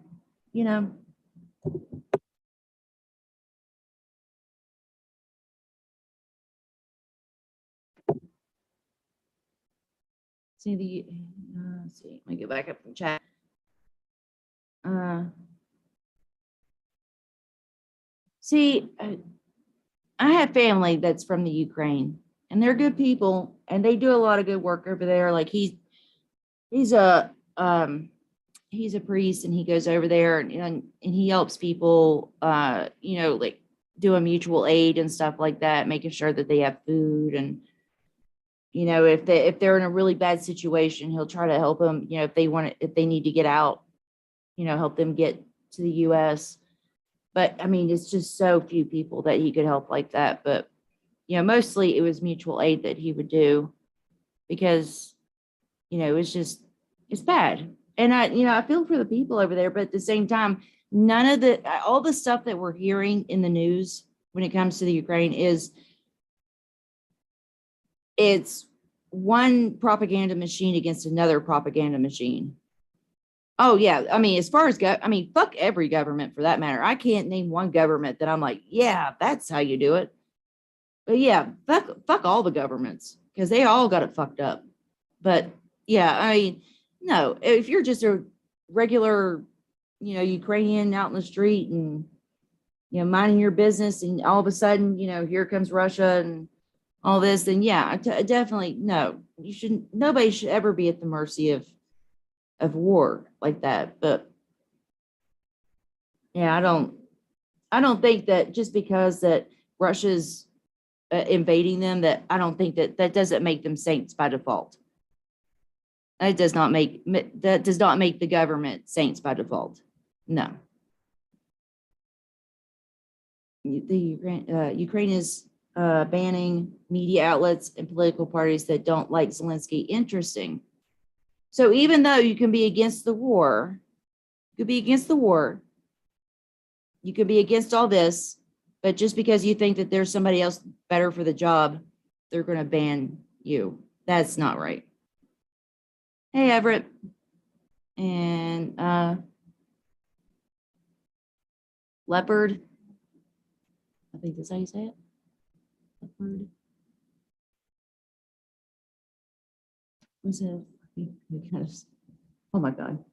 See let's see. Let me get back up in chat. I have family that's from the Ukraine, and they're good people, and they do a lot of good work over there. Like he's a priest, and he goes over there and he helps people, like doing mutual aid and stuff like that, making sure that they have food. And, if they're in a really bad situation, he'll try to help them, if they need to get out, help them get to the US. But I mean, it's just so few people that he could help like that. But, mostly it was mutual aid that he would do because, it's bad. And I feel for the people over there, but at the same time, all the stuff that we're hearing in the news when it comes to the Ukraine it's one propaganda machine against another propaganda machine. Oh yeah. I mean, as far as fuck every government for that matter. I can't name one government that I'm like, yeah, that's how you do it. But yeah, fuck all the governments because they all got it fucked up. But yeah, I mean, No, if you're just a regular, Ukrainian out in the street and, minding your business, and all of a sudden, here comes Russia and all this, then yeah, definitely no. You shouldn't. Nobody should ever be at the mercy of war like that. But yeah, I don't think that just because that Russia's invading them, that I don't think that doesn't make them saints by default. It does not make that does not make the government saints by default. No. Ukraine is banning media outlets and political parties that don't like Zelensky. Interesting. So even though you can be against the war, you could be against the war, you could be against all this, but just because you think that there's somebody else better for the job, they're going to ban you. That's not right. Hey, Everett. And Leopard. I think that's how you say it. Leopard. What's it? Oh my God.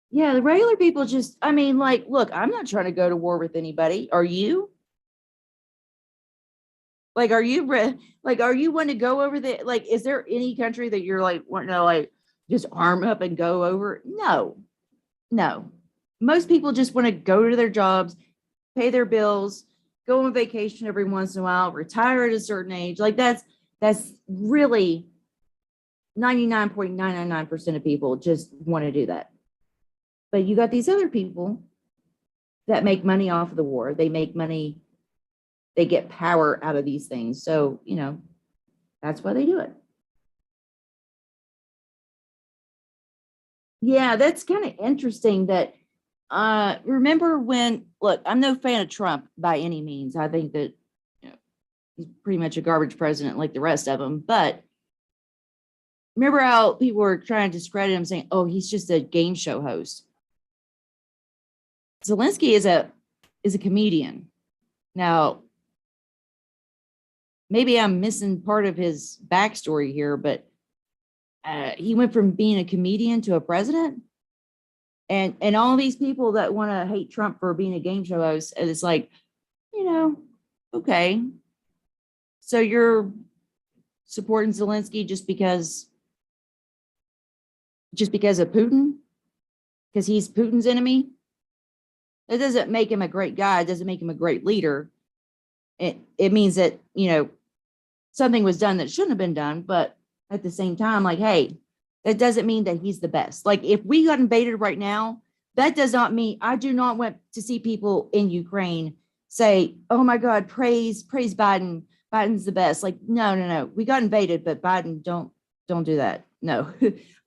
Yeah, the regular people just, look, I'm not trying to go to war with anybody. Are you? Like, are you want to go over the, is there any country that you're want to just arm up and go over? No. Most people just want to go to their jobs, pay their bills, go on vacation every once in a while, retire at a certain age. That's really 99.999% of people just want to do that. But you got these other people that make money off of the war. They make money, they get power out of these things. So, that's why they do it. Yeah, that's kind of interesting that remember when, look, I'm no fan of Trump by any means. I think that he's pretty much a garbage president like the rest of them. But remember how people were trying to discredit him, saying, oh, he's just a game show host. Zelensky is a comedian. Now, maybe I'm missing part of his backstory here, but he went from being a comedian to a president. And all these people that want to hate Trump for being a game show host, and it's okay. So you're supporting Zelensky just because of Putin? Because he's Putin's enemy? That doesn't make him a great guy. It doesn't make him a great leader. It means that, something was done that shouldn't have been done. But at the same time, hey, that doesn't mean that he's the best. If we got invaded right now, that does not mean, I do not want to see people in Ukraine say, oh my God, praise Biden. Biden's the best. No. We got invaded, but Biden, don't do that. No,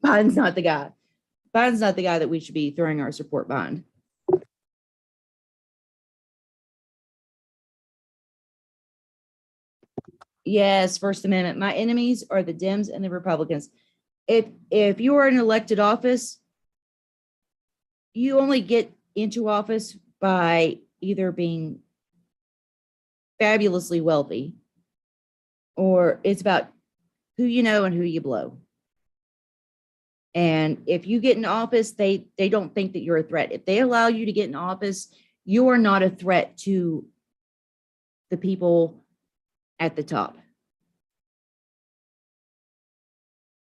Biden's not the guy. Biden's not the guy that we should be throwing our support behind. Yes, First Amendment. My enemies are the Dems and the Republicans. If you are in elected office, you only get into office by either being fabulously wealthy, or it's about who you know and who you blow. And if you get in office, they don't think that you're a threat. If they allow you to get in office, you are not a threat to the people at the top.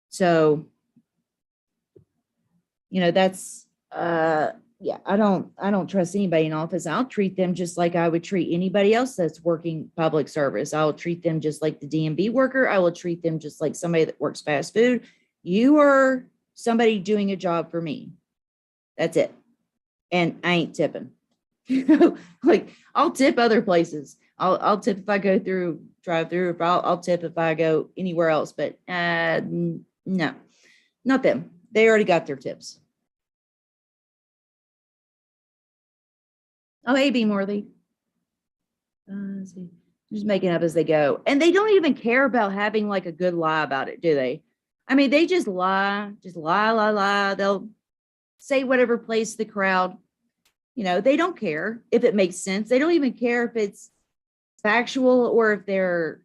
So, that's yeah, I don't trust anybody in office. I'll treat them just like I would treat anybody else that's working public service. I'll treat them just like the DMV worker. I will treat them just like somebody that works fast food. You are somebody doing a job for me. That's it. And I ain't tipping. I'll tip other places. I'll tip if I go through drive through. If I'll tip if I go anywhere else. But no, not them. They already got their tips. Oh, hey, Beamworthy. Let's see. Just making up as they go. And they don't even care about having a good lie about it, do they? They just lie. They'll say whatever plays the crowd. They don't care if it makes sense. They don't even care if it's factual or if they're,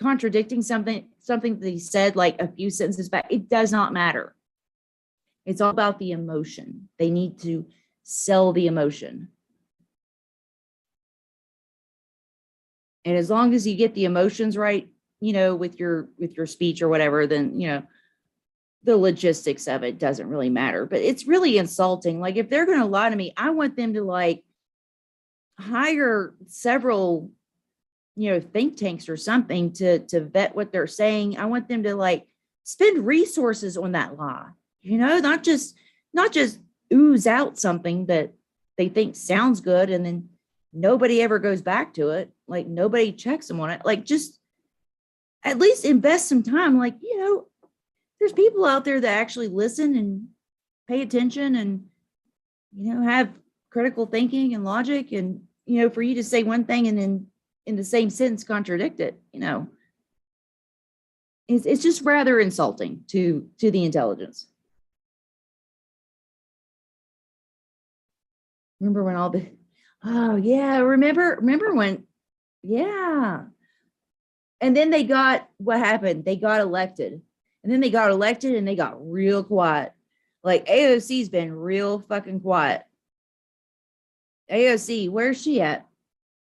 contradicting something that he said like a few sentences back. It does not matter. It's all about the emotion. They need to sell the emotion. And as long as you get the emotions right, with your speech or whatever, then, the logistics of it doesn't really matter. But it's really insulting. Like, if they're going to lie to me, I want them to like hire several, think tanks or something to vet what they're saying. I want them to like spend resources on that lie, not just ooze out something that they think sounds good and then nobody ever goes back to it. Like, nobody checks them on it. Like, just at least invest some time. Like, there's people out there that actually listen and pay attention and, have critical thinking and logic. And, for you to say one thing and then in the same sentence contradict it, it's just rather insulting to the intelligence. Remember when all the, oh yeah, remember when, yeah. And then what happened? They got elected. And then they got elected and they got real quiet. Like, AOC's been real fucking quiet. AOC, where's she at?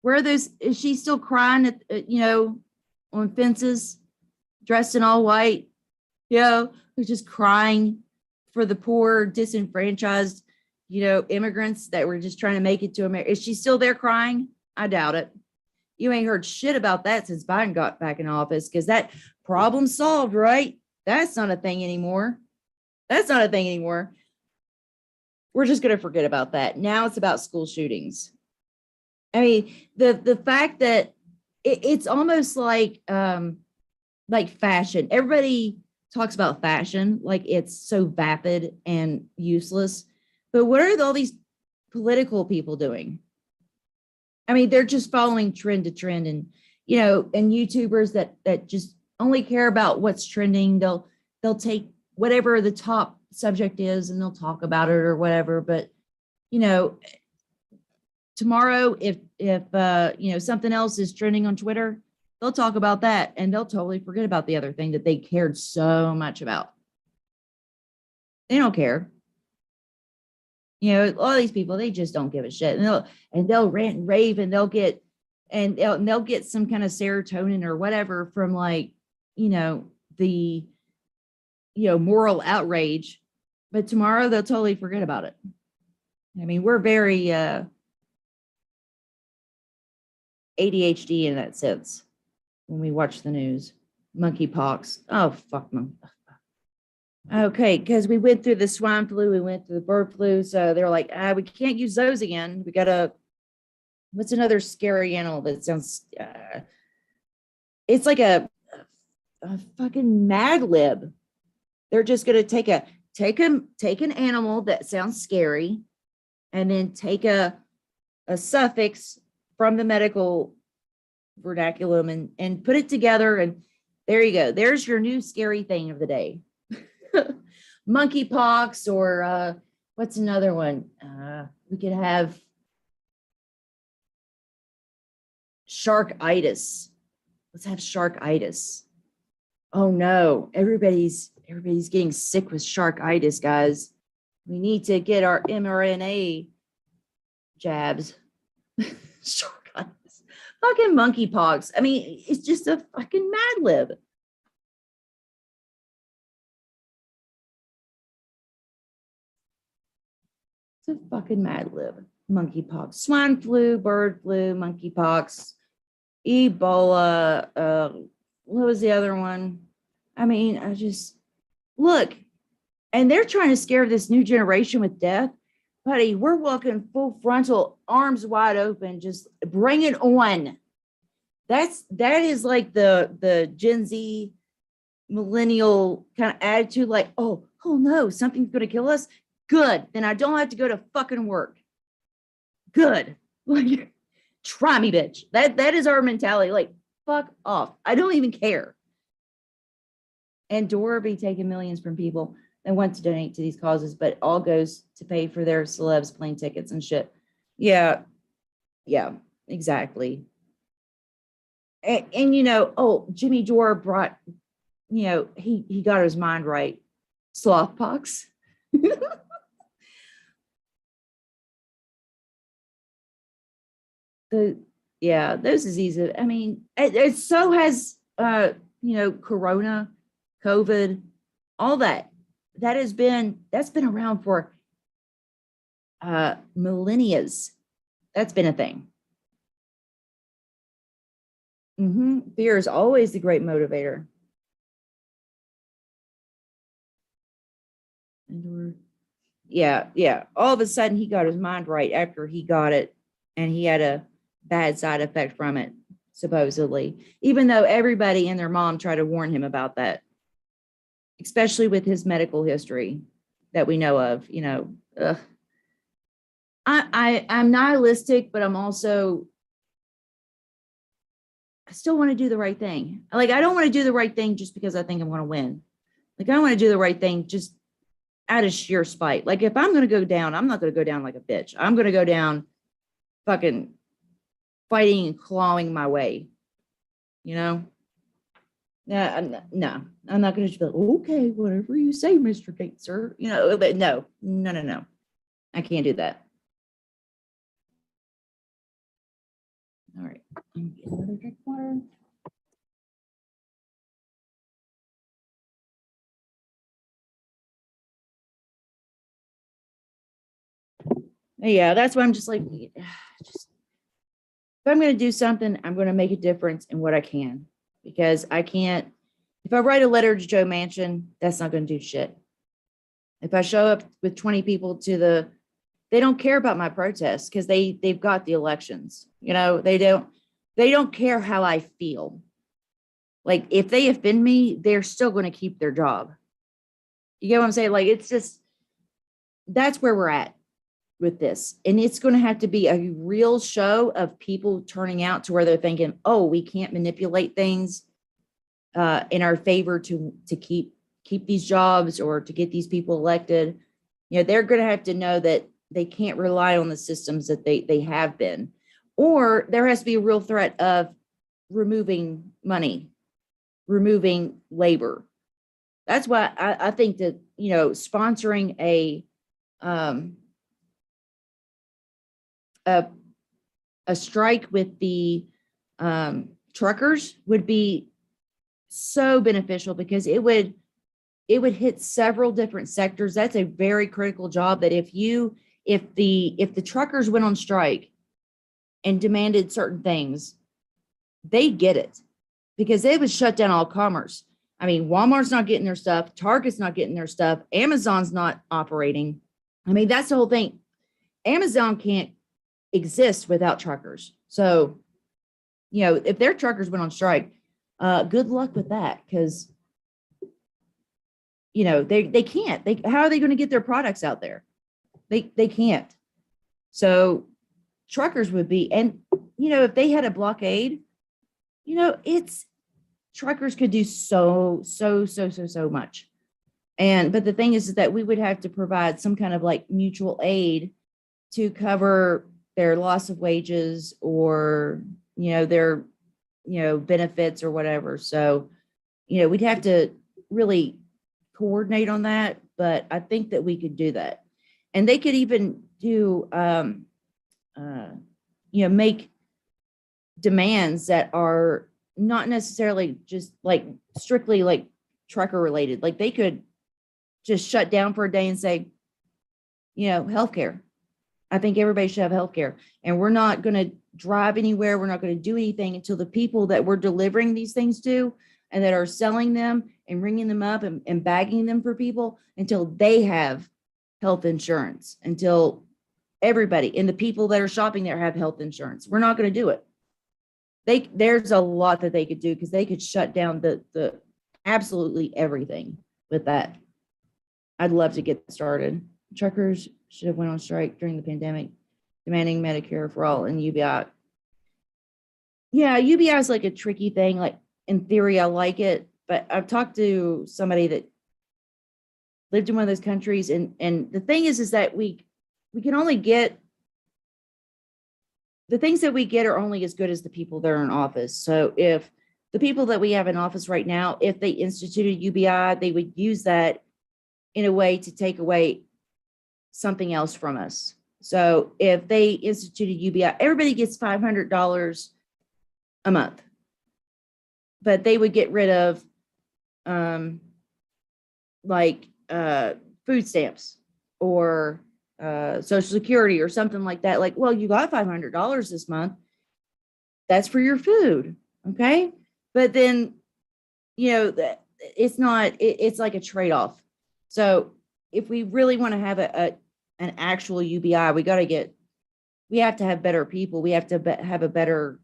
Where are those? Is she still crying at, on fences, dressed in all white? Just crying for the poor, disenfranchised, immigrants that were just trying to make it to America. Is she still there crying? I doubt it. You ain't heard shit about that since Biden got back in office, because that problem solved, right? That's not a thing anymore. We're just going to forget about that. Now it's about school shootings. I mean, the fact that it's almost like fashion. Everybody talks about fashion like it's so vapid and useless. But what are all these political people doing? I mean, they're just following trend to trend, and and YouTubers that just only care about what's trending. They'll take whatever the top subject is and they'll talk about it or whatever. But tomorrow, if something else is trending on Twitter, they'll talk about that and they'll totally forget about the other thing that they cared so much about. They don't care. All these people, they just don't give a shit, and they'll rant and rave, and they'll get some kind of serotonin or whatever from like, the, moral outrage, but tomorrow they'll totally forget about it. I mean, we're very ADHD in that sense when we watch the news. Monkeypox. Oh, fuck them. Okay, because we went through the swine flu, we went through the bird flu, so they're like, we can't use those again. We gotta, what's another scary animal that sounds, it's like a fucking Mad Lib. They're just gonna take an animal that sounds scary and then take a suffix from the medical vernaculum and put it together, and there you go. There's your new scary thing of the day. Monkeypox, or what's another one? We could have sharkitis. Let's have sharkitis. Oh no, everybody's getting sick with sharkitis, guys. We need to get our mRNA jabs. Sharkitis. Fucking monkeypox. I mean, it's just a fucking Mad Lib. It's a fucking Mad Lib. Monkeypox, swine flu, bird flu, monkeypox, Ebola. What was the other one? I mean, I just look, and they're trying to scare this new generation with death. Buddy, we're walking full frontal, arms wide open, just bring it on. That is like the Gen Z millennial kind of attitude, like, oh no, something's gonna kill us. Good, then I don't have to go to fucking work. Good. Like, try me, bitch. That is our mentality. Like, fuck off. I don't even care. And Dora be taking millions from people that want to donate to these causes, but it all goes to pay for their celebs plane tickets and shit. Yeah, exactly. And you know, oh, Jimmy Dore brought, you know, he got his mind right. Slothpox. The Yeah, those diseases. I mean, it so has you know, corona, COVID, all that. That's been around for millennia. That's been a thing. Fear is always the great motivator. Yeah, yeah. All of a sudden, he got his mind right after he got it, and he had a bad side effect from it, supposedly. Even though everybody and their mom tried to warn him about that, especially with his medical history that we know of. You know, ugh. I'm nihilistic, but I'm also I still want to do the right thing. Like I don't want to do the right thing just because I think I'm going to win. Like I want to do the right thing just out of sheer spite. Like if I'm going to go down, I'm not going to go down like a bitch. I'm going to go down fucking fighting and clawing my way. You know? No, I'm not going to be like, okay, whatever you say, Mr. Gates, sir. You know, but no. I can't do that. All right. Get another drink of water. Yeah, that's why I'm just like, just if I'm going to do something, I'm going to make a difference in what I can because I can't. If I write a letter to Joe Manchin, that's not going to do shit. If I show up with 20 people to they don't care about my protests because they've got the elections. You know, they don't care how I feel. Like if they offend me, they're still going to keep their job. You get what I'm saying? Like it's just that's where we're at with this. And it's going to have to be a real show of people turning out to where they're thinking, oh, we can't manipulate things in our favor to keep these jobs or to get these people elected. You know, they're going to have to know that they can't rely on the systems that they have been, or there has to be a real threat of removing money, removing labor. That's why I think that, you know, sponsoring um, a a strike with the truckers would be so beneficial because it would hit several different sectors. That's a very critical job that if the truckers went on strike and demanded certain things, they get it because they would shut down all commerce. I mean, Walmart's not getting their stuff, Target's not getting their stuff, Amazon's not operating. I mean, that's the whole thing. Amazon can't exist without truckers. So, you know, if their truckers went on strike, good luck with that because you know they can't. How are they going to get their products out there? They can't. So truckers would be, and you know, if they had a blockade, you know, it's truckers could do so much. And but the thing is that we would have to provide some kind of like mutual aid to cover their loss of wages or their benefits or whatever. So we'd have to really coordinate on that, but I think that we could do that. And they could even do make demands that are not necessarily just like strictly like trucker related. Like they could just shut down for a day and say, healthcare. I think everybody should have healthcare. And we're not going to drive anywhere. We're not going to do anything until the people that we're delivering these things to and that are selling them and ringing them up and bagging them for people until they have health insurance, until everybody and the people that are shopping there have health insurance. We're not going to do it. There's a lot that they could do because they could shut down the absolutely everything with that. I'd love to get started. Truckers should have went on strike during the pandemic, demanding Medicare for all and UBI. Yeah, UBI is like a tricky thing. Like in theory, I like it, but I've talked to somebody that lived in one of those countries, and the thing is that we can only get the things that we get are only as good as the people that are in office. So if the people that we have in office right now, if they instituted UBI, they would use that in a way to take away something else from us. So if they instituted UBI, everybody gets $500 a month, but they would get rid of food stamps or Social Security or something like that. Like, well, you got $500 this month. That's for your food. Okay. But then, it's not, it's like a trade-off. So if we really want to have an actual UBI, we have to have better people. We have to have a better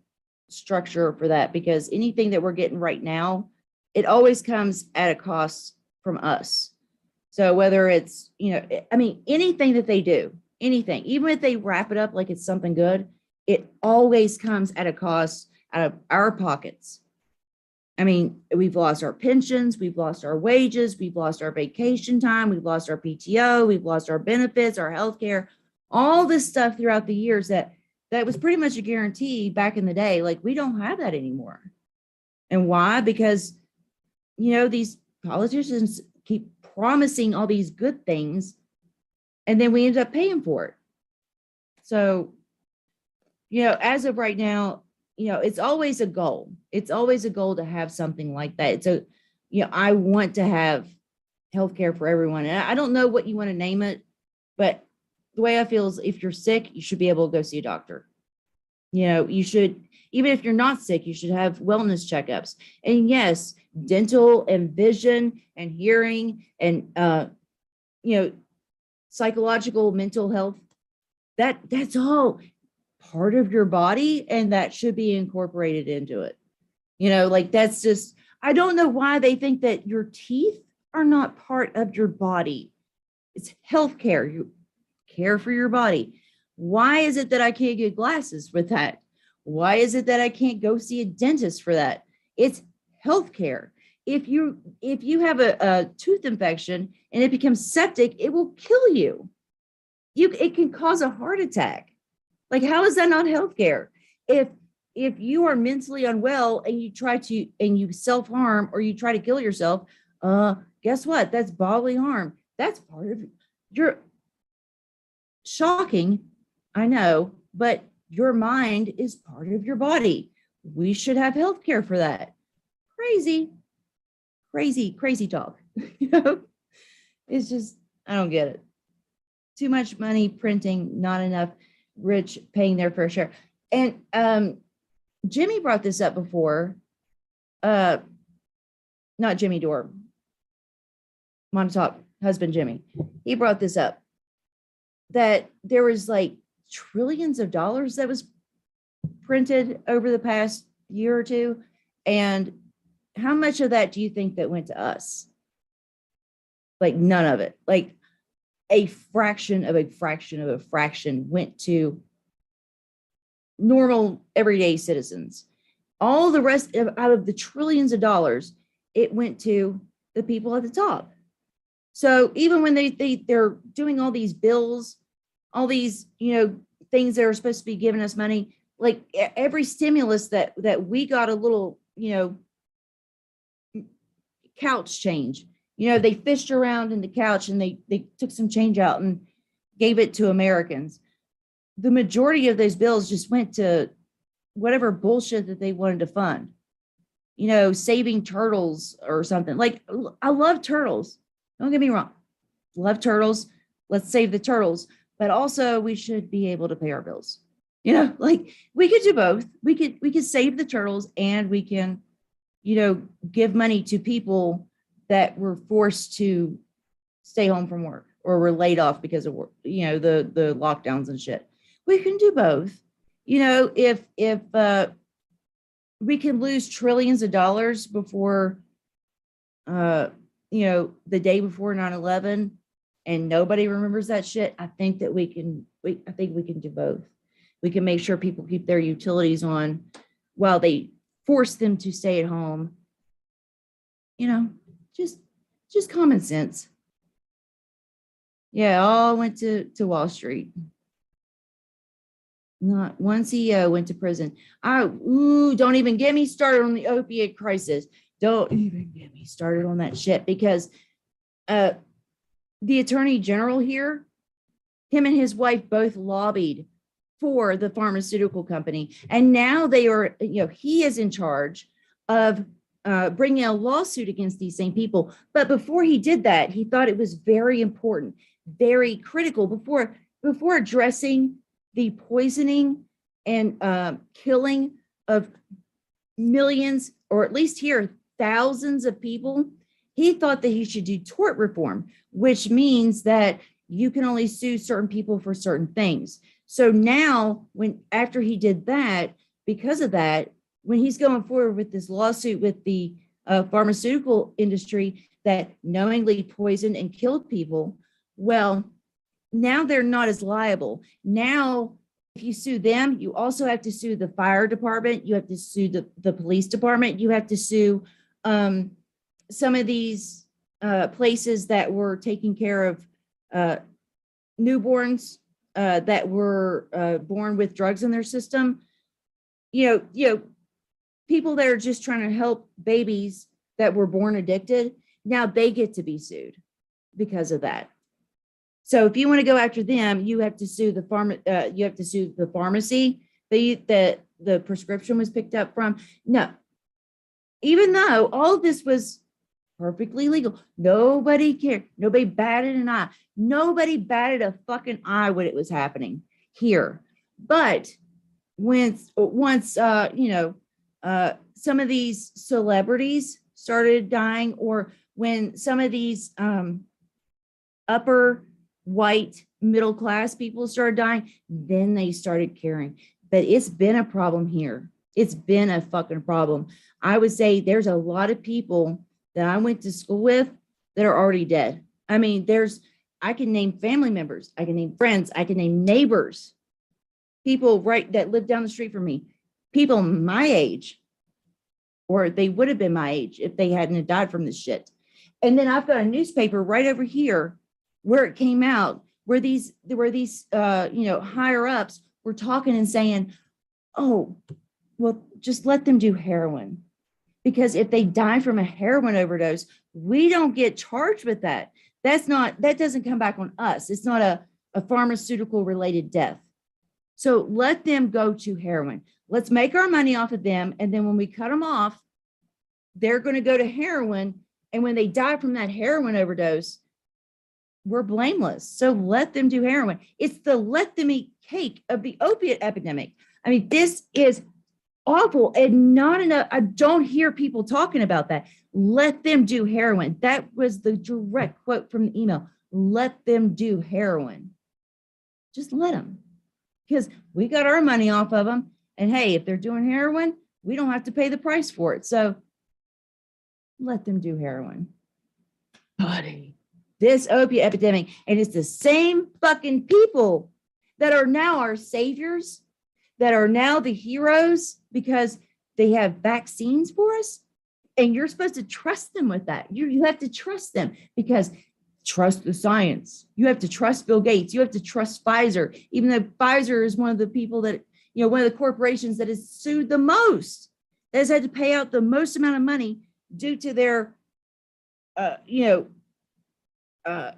structure for that, because anything that we're getting right now, it always comes at a cost from us. So whether it's, anything that they do, anything, even if they wrap it up like it's something good, it always comes at a cost out of our pockets. I mean, we've lost our pensions, we've lost our wages, we've lost our vacation time, we've lost our PTO, we've lost our benefits, our health care, all this stuff throughout the years that was pretty much a guarantee back in the day. Like, we don't have that anymore. And why? Because, these politicians keep promising all these good things, and then we end up paying for it. So, as of right now, it's always a goal. It's always a goal to have something like that. So, I want to have healthcare for everyone. And I don't know what you want to name it, but the way I feel is if you're sick, you should be able to go see a doctor. You should, even if you're not sick, you should have wellness checkups. And yes, dental and vision and hearing and, psychological, mental health, that's all part of your body, and that should be incorporated into it. That's just, I don't know why they think that your teeth are not part of your body. It's healthcare. You care for your body. Why is it that I can't get glasses with that? Why is it that I can't go see a dentist for that? It's healthcare. If you have a tooth infection and it becomes septic, it will kill you. It can cause a heart attack. Like, how is that not healthcare? If you are mentally unwell and you self-harm or you try to kill yourself, guess what? That's bodily harm. That's part of your shocking, I know, but your mind is part of your body. We should have healthcare for that. Crazy talk. It's just, I don't get it. Too much money printing, not enough rich paying their fair share. And Jimmy brought this up before. Not Jimmy Dore, Montauk husband Jimmy. He brought this up, that there was like trillions of dollars that was printed over the past year or two. And how much of that do you think that went to us? Like, none of it. Like, a fraction of a fraction of a fraction went to normal everyday citizens. All the rest out of the trillions of dollars, it went to the people at the top. So even when they're doing all these bills, all these, things that are supposed to be giving us money, like every stimulus that we got a little, couch change. They fished around in the couch and they took some change out and gave it to Americans. The majority of those bills just went to whatever bullshit that they wanted to fund. Saving turtles or something. Like, I love turtles. Don't get me wrong. Love turtles. Let's save the turtles. But also, we should be able to pay our bills. Like, we could do both. We could save the turtles, and we can, give money to people that were forced to stay home from work or were laid off because of work, the lockdowns and shit. We can do both. If we can lose trillions of dollars before, the day before 9/11, and nobody remembers that shit, I think that we can do both. We can make sure people keep their utilities on while they force them to stay at home. Just common sense. Yeah, all went to Wall Street. Not one CEO went to prison. Don't even get me started on the opiate crisis. Don't even get me started on that shit, because the attorney general here, him and his wife both lobbied for the pharmaceutical company. And now they are, he is in charge of bringing a lawsuit against these same people. But before he did that, he thought it was very important, very critical before addressing the poisoning and killing of millions, or at least here, thousands of people. He thought that he should do tort reform, which means that you can only sue certain people for certain things. So now, after he did that, because of that, when he's going forward with this lawsuit with the pharmaceutical industry that knowingly poisoned and killed people, well, now they're not as liable. Now, if you sue them, you also have to sue the fire department. You have to sue the police department. You have to sue some of these places that were taking care of newborns that were born with drugs in their system. People that are just trying to help babies that were born addicted. Now they get to be sued because of that. So if you want to go after them, you have to sue the pharmacy that the prescription was picked up from. No, even though all of this was perfectly legal, nobody cared. Nobody batted an eye. Nobody batted a fucking eye when it was happening here. But once some of these celebrities started dying, or when some of these upper white middle class people started dying, then they started caring. But it's been a problem here. It's been a fucking problem. I would say there's a lot of people that I went to school with that are already dead. I mean, I can name family members, I can name friends, I can name neighbors, people that live down the street from me, people my age, or they would have been my age if they hadn't died from this shit. And then I've got a newspaper right over here where it came out, where these higher ups were talking and saying, oh, well, just let them do heroin. Because if they die from a heroin overdose, we don't get charged with that. That doesn't come back on us. It's not a pharmaceutical related death. So let them go to heroin. Let's make our money off of them. And then when we cut them off, they're going to go to heroin. And when they die from that heroin overdose, we're blameless. So let them do heroin. It's the let them eat cake of the opiate epidemic. I mean, this is awful, and not enough. I don't hear people talking about that. Let them do heroin. That was the direct quote from the email. Let them do heroin. Just let them, because we got our money off of them. And hey, if they're doing heroin, we don't have to pay the price for it. So let them do heroin. Buddy, this opiate epidemic, and it's the same fucking people that are now our saviors, that are now the heroes because they have vaccines for us. And you're supposed to trust them with that. You have to trust them, because trust the science. You have to trust Bill Gates. You have to trust Pfizer, even though Pfizer is one of the people that, one of the corporations that has sued the most, that has had to pay out the most amount of money due to their,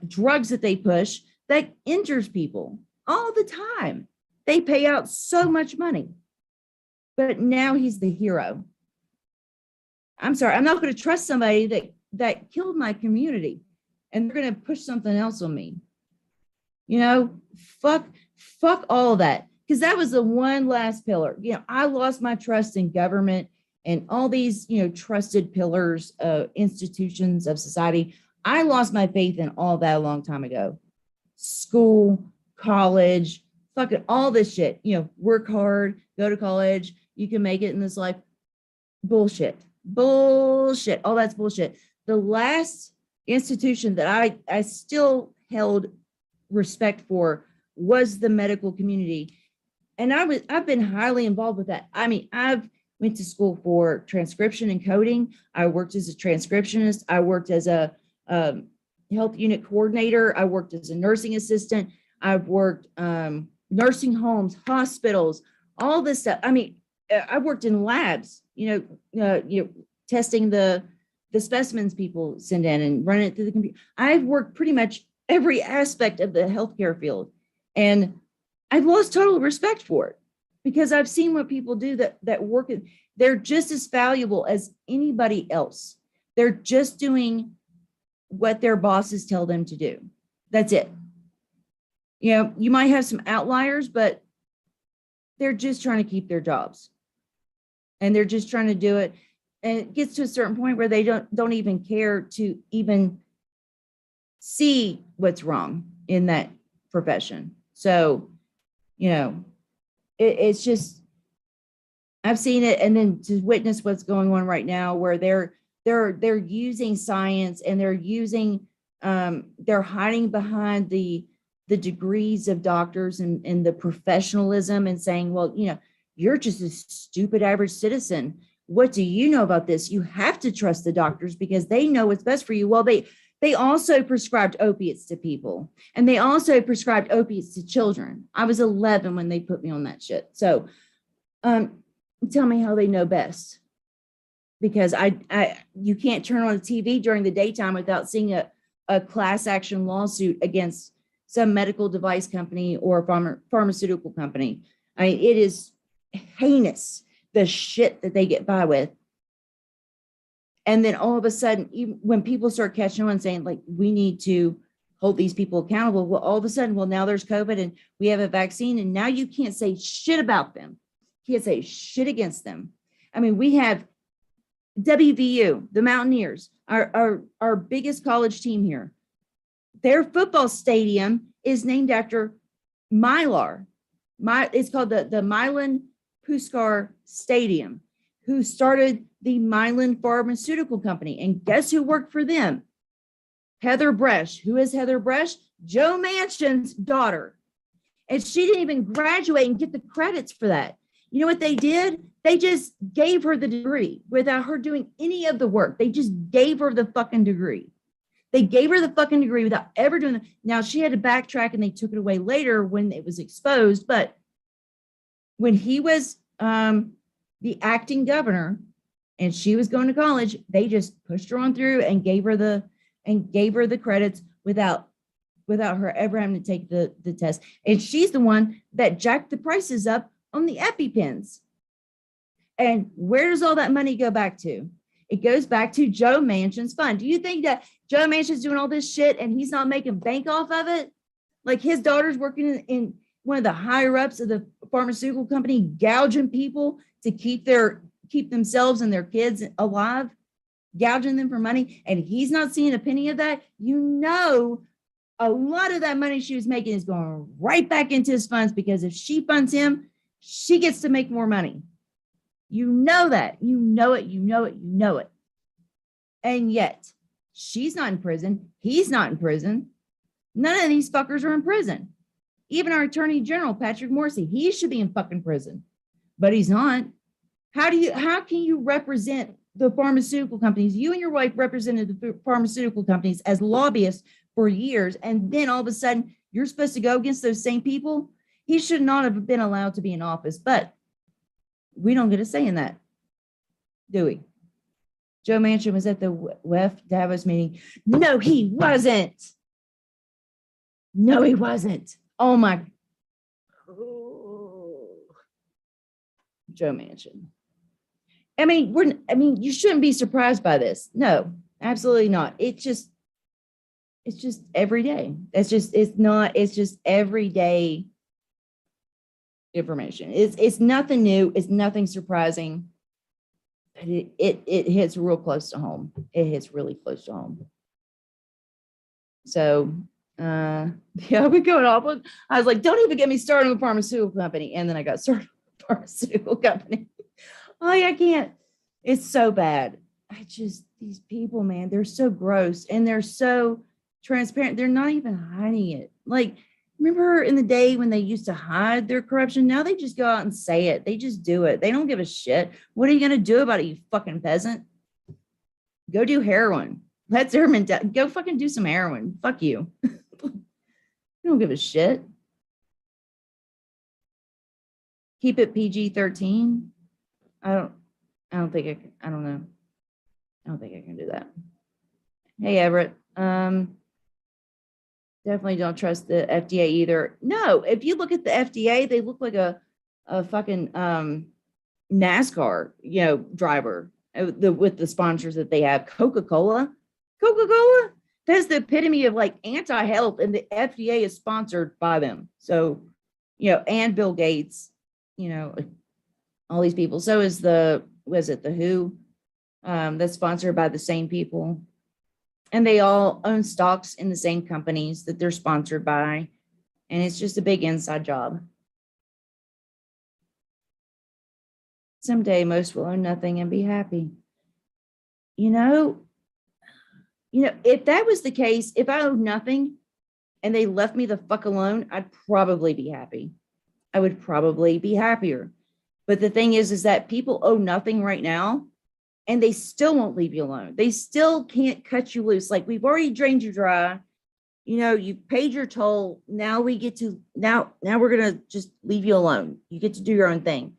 drugs that they push that injures people all the time. They pay out so much money. But now he's the hero. I'm sorry, I'm not going to trust somebody that killed my community and they're going to push something else on me. Fuck all of that. Because that was the one last pillar. I lost my trust in government and all these, trusted pillars of institutions of society. I lost my faith in all that a long time ago. School, college, fucking all this shit. Work hard, go to college, you can make it in this life. Bullshit. All that's bullshit. The last institution that I still held respect for was the medical community. And I've been highly involved with that. I mean, I've went to school for transcription and coding. I worked as a transcriptionist. I worked as a health unit coordinator. I worked as a nursing assistant. I've worked nursing homes, hospitals, all this stuff. I mean, I worked in labs, testing the specimens people send in and running it through the computer. I've worked pretty much every aspect of the healthcare field, and I've lost total respect for it because I've seen what people do that work. They're just as valuable as anybody else. They're just doing what their bosses tell them to do. That's it. You might have some outliers, but they're just trying to keep their jobs. And they're just trying to do it. And it gets to a certain point where they don't even care to even see what's wrong in that profession. So, it's just, I've seen it. And then to witness what's going on right now, where they're using science and they're hiding behind the degrees of doctors and the professionalism and saying, well, you're just a stupid average citizen. What do you know about this? You have to trust the doctors because they know what's best for you. Well, they also prescribed opiates to people, and they also prescribed opiates to children. I was 11 when they put me on that shit. So tell me how they know best, because you can't turn on the TV during the daytime without seeing a class action lawsuit against some medical device company or pharmaceutical company. It is heinous, the shit that they get by with. And then all of a sudden, even when people start catching on saying, like, we need to hold these people accountable, well, all of a sudden, well, now there's COVID and we have a vaccine, and now you can't say shit about them. You can't say shit against them. I mean, we have WVU, the Mountaineers, our biggest college team here. Their football stadium is named after Mylar. It's called the Milan Puskar Stadium, who started the Milan Pharmaceutical Company. And guess who worked for them? Heather Bresch. Who is Heather Bresch? Joe Manchin's daughter. And she didn't even graduate and get the credits for that. You know what they did? They just gave her the degree without her doing any of the work. They just gave her the fucking degree. They gave her the fucking degree without ever doing it. Now, she had to backtrack and they took it away later when it was exposed. But when he was the acting governor and she was going to college, they just pushed her on through and gave her the credits without her ever having to take the test. And she's the one that jacked the prices up on the EpiPens. And where does all that money go back to? It goes back to Joe Manchin's fund. Do you think that Joe Manchin's doing all this shit and he's not making bank off of it? Like, his daughter's working in one of the higher ups of the pharmaceutical company, gouging people to keep themselves and their kids alive, gouging them for money, and he's not seeing a penny of that. A lot of that money she was making is going right back into his funds, because if she funds him, she gets to make more money. You know that. You know it. And yet, she's not in prison. He's not in prison. None of these fuckers are in prison. Even our Attorney General, Patrick Morrissey, he should be in fucking prison, but he's not. How can you represent the pharmaceutical companies? You and your wife represented the pharmaceutical companies as lobbyists for years, and then all of a sudden you're supposed to go against those same people? He should not have been allowed to be in office, but we don't get a say in that, do we? Joe Manchin was at the WEF Davos meeting. No, he wasn't. No, he wasn't. Oh my. Oh. Joe Manchin. I mean, you shouldn't be surprised by this. No, absolutely not. It's just every day. It's just everyday information. It's nothing new. It's nothing surprising. But it hits real close to home. It hits really close to home. So yeah, we're going off. I was like, don't even get me started on a pharmaceutical company. And then I got started with a pharmaceutical company. I can't. It's so bad. These people, man, they're so gross and they're so transparent. They're not even hiding it. Like, remember in the day when they used to hide their corruption? Now they just go out and say it. They just do it. They don't give a shit. What are you going to do about it, you fucking peasant? Go do heroin. That's their mentality. Go fucking do some heroin. Fuck you. You don't give a shit. Keep it PG-13. I don't think I can, I don't know. I don't think I can do that. Hey, Everett. Definitely don't trust the FDA either. No, if you look at the FDA, they look like a fucking NASCAR, driver with the sponsors that they have. Coca-Cola. That's the epitome of like anti-health, and the FDA is sponsored by them. So, and Bill Gates, all these people. So is the WHO, that's sponsored by the same people. And they all own stocks in the same companies that they're sponsored by. And it's just a big inside job. Someday most will own nothing and be happy. If that was the case, if I owned nothing and they left me the fuck alone, I'd probably be happy. I would probably be happier. But the thing is that people owe nothing right now, and they still won't leave you alone. They still can't cut you loose. Like, we've already drained you dry. You paid your toll. Now we're going to just leave you alone. You get to do your own thing.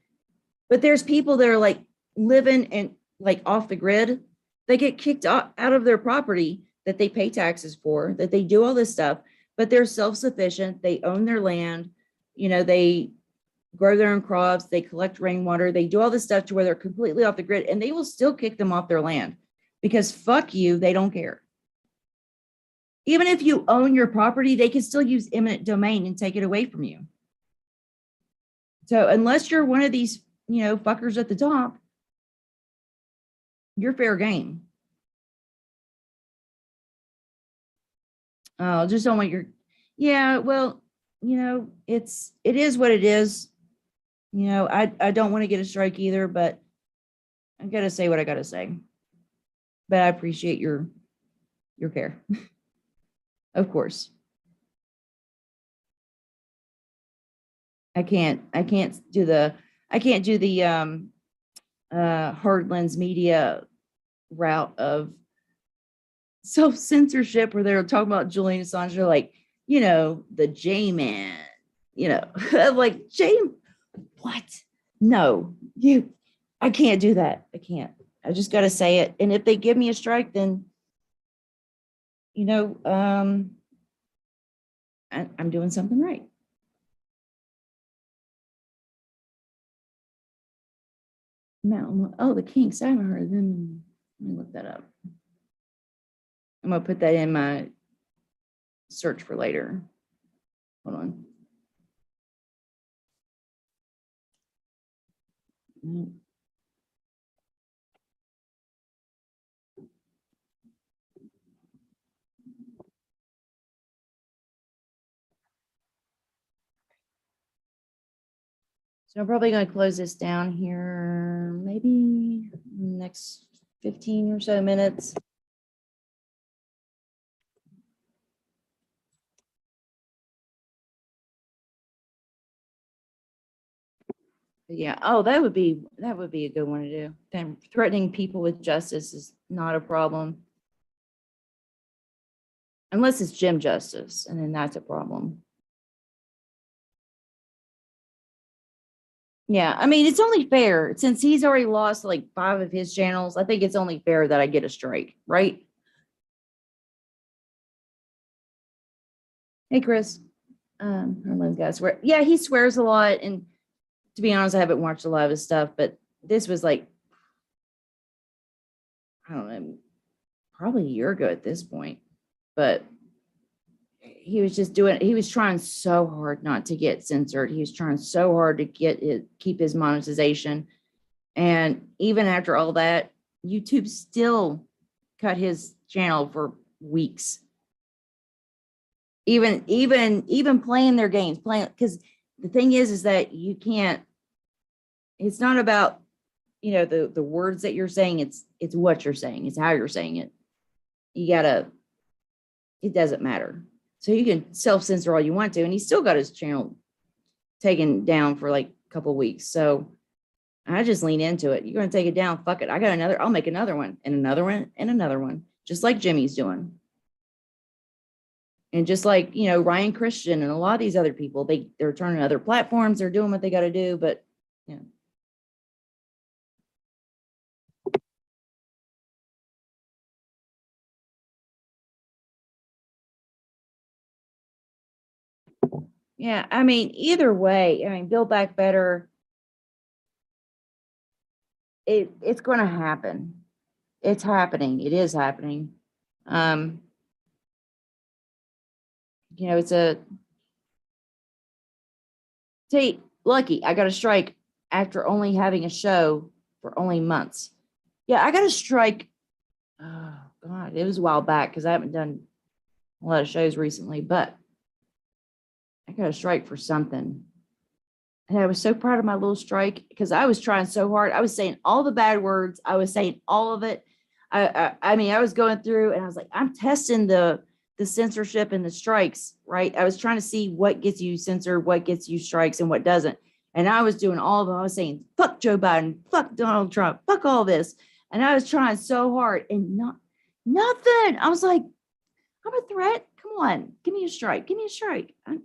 But there's people that are like living and like off the grid. They get kicked out of their property that they pay taxes for, that they do all this stuff, but they're self-sufficient. They own their land. They grow their own crops. They collect rainwater. They do all this stuff to where they're completely off the grid, and they will still kick them off their land because fuck you, they don't care. Even if you own your property, they can still use eminent domain and take it away from you. So unless you're one of these, fuckers at the top, you're fair game. Oh, just don't want well, it is what it is. I don't want to get a strike either, but I got to say what I got to say. But I appreciate your care. Of course. I can't do the hard lens media route of self-censorship where they're talking about Julian Assange. They're like, the J-man, I'm like, J, what? No, I can't do that. I can't. I just got to say it. And if they give me a strike, then, I'm doing something right. Mountain. Oh, the Kinks. I haven't heard of them. Let me look that up. I'm going to put that in my search for later. Hold on. So I'm probably going to close this down here, maybe next 15 or so minutes. Yeah. Oh, that would be a good one to do. Then threatening people with justice is not a problem. Unless it's Jim Justice, and then that's a problem. Yeah, I mean, it's only fair since he's already lost like 5 of his channels. I think it's only fair that I get a strike, right? Hey, Chris. Harlan's got to swear. Yeah, he swears a lot, and to be honest, I haven't watched a lot of his stuff, but this was like, I don't know, probably a year ago at this point. But he was trying so hard not to get censored. He was trying so hard to keep his monetization. And even after all that, YouTube still cut his channel for weeks. Even playing their games, because the thing is that you can't, it's not about, the words that you're saying, it's what you're saying, it's how you're saying it. It doesn't matter. So you can self-censor all you want to, and he still got his channel taken down for like a couple of weeks. So I just lean into it. You're going to take it down. Fuck it. I'll make another one and another one and another one, just like Jimmy's doing. And just like, Ryan Christian and a lot of these other people, they're turning other platforms. They're doing what they got to do. But Yeah. Yeah, I mean, either way, I mean, Build Back Better, it's going to happen. It's happening. It is happening. Um, it's see, lucky, I got a strike after only having a show for only months. Yeah, I got a strike. Oh, God, it was a while back because I haven't done a lot of shows recently, but I got a strike for something. And I was so proud of my little strike because I was trying so hard. I was saying all the bad words. I was saying all of it. I mean, I was going through and I was like, I'm testing the censorship and the strikes, right? I was trying to see what gets you censored, what gets you strikes, and what doesn't. And I was doing all of them. I was saying, fuck Joe Biden, fuck Donald Trump, fuck all this. And I was trying so hard and nothing. I was like, I'm a threat. Come on, give me a strike. Give me a strike. I'm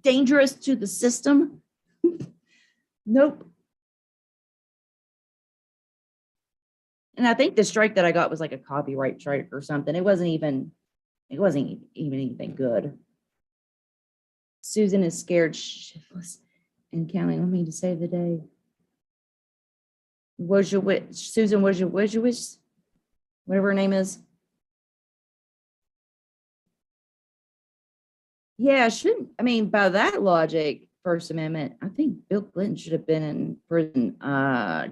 dangerous to the system. Nope. And I think the strike that I got was like a copyright strike or something. It wasn't even anything good. Susan is scared shitless and counting on me to save the day. Was your wish, Susan, was your wish, whatever her name is? Yeah, shouldn't, I mean, by that logic, First Amendment, I think Bill Clinton should have been in prison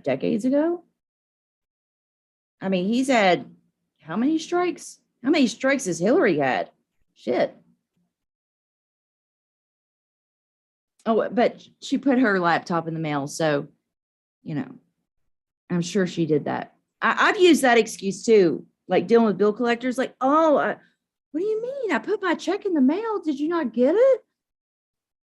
decades ago. I mean, he's had how many strikes? How many strikes has Hillary had? Shit. Oh, but she put her laptop in the mail, so I'm sure she did that. I've used that excuse too, like dealing with bill collectors. Like, oh, what do you mean? I put my check in the mail. Did you not get it?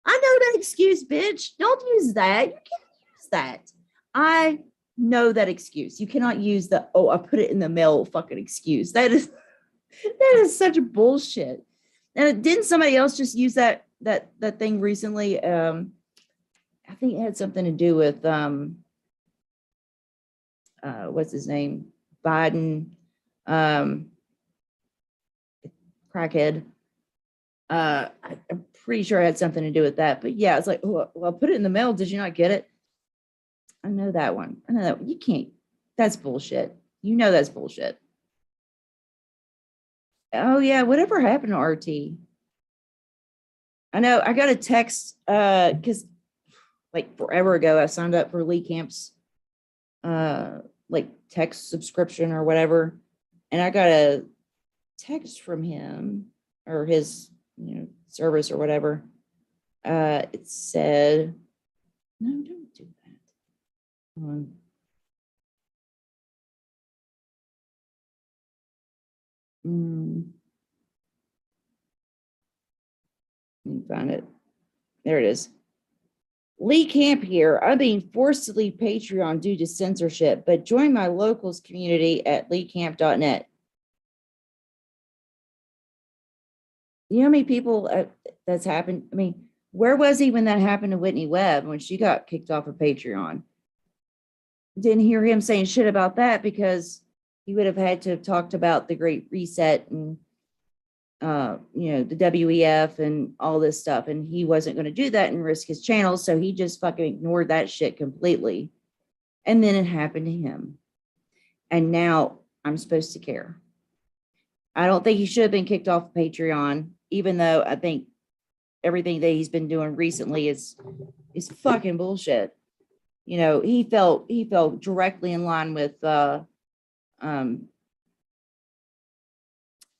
I know that excuse, bitch. Don't use that. You can't use that. I know that excuse. You cannot use the I put it in the mail fucking excuse. That is such bullshit. And didn't somebody else just use that thing recently? I think it had something to do with what's his name? Biden, crackhead. I'm pretty sure it had something to do with that. But yeah, it's like, oh, well, put it in the mail. Did you not get it? I know that one. I know that one. You can't. That's bullshit. You know that's bullshit. Oh yeah, whatever happened to RT? I know I got a text because like forever ago I signed up for Lee Camp's like text subscription or whatever, and I got a text from him or his service or whatever. It said, no, don't do that. Hold on. Let me find it. There it is. Lee Camp here. I'm being forced to leave Patreon due to censorship, but join my locals community at leecamp.net. You know how many people that's happened? I mean, where was he when that happened to Whitney Webb when she got kicked off of Patreon? Didn't hear him saying shit about that because he would have had to have talked about the Great Reset and the WEF and all this stuff, and he wasn't going to do that and risk his channel, so he just fucking ignored that shit completely. And then it happened to him, and now I'm supposed to care. I don't think he should have been kicked off Patreon, even though I think everything that he's been doing recently is fucking bullshit. He felt directly in line with what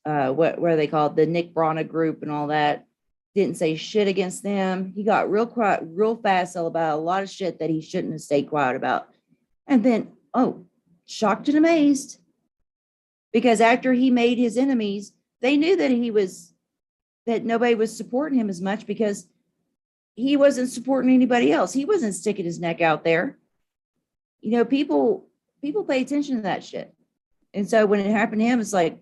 are they called? The Nick Brana group and all that. Didn't say shit against them. He got real quiet, real fast about a lot of shit that he shouldn't have stayed quiet about. And then, shocked and amazed. Because after he made his enemies, they knew that nobody was supporting him as much because he wasn't supporting anybody else. He wasn't sticking his neck out there. People pay attention to that shit. And so when it happened to him, it's like,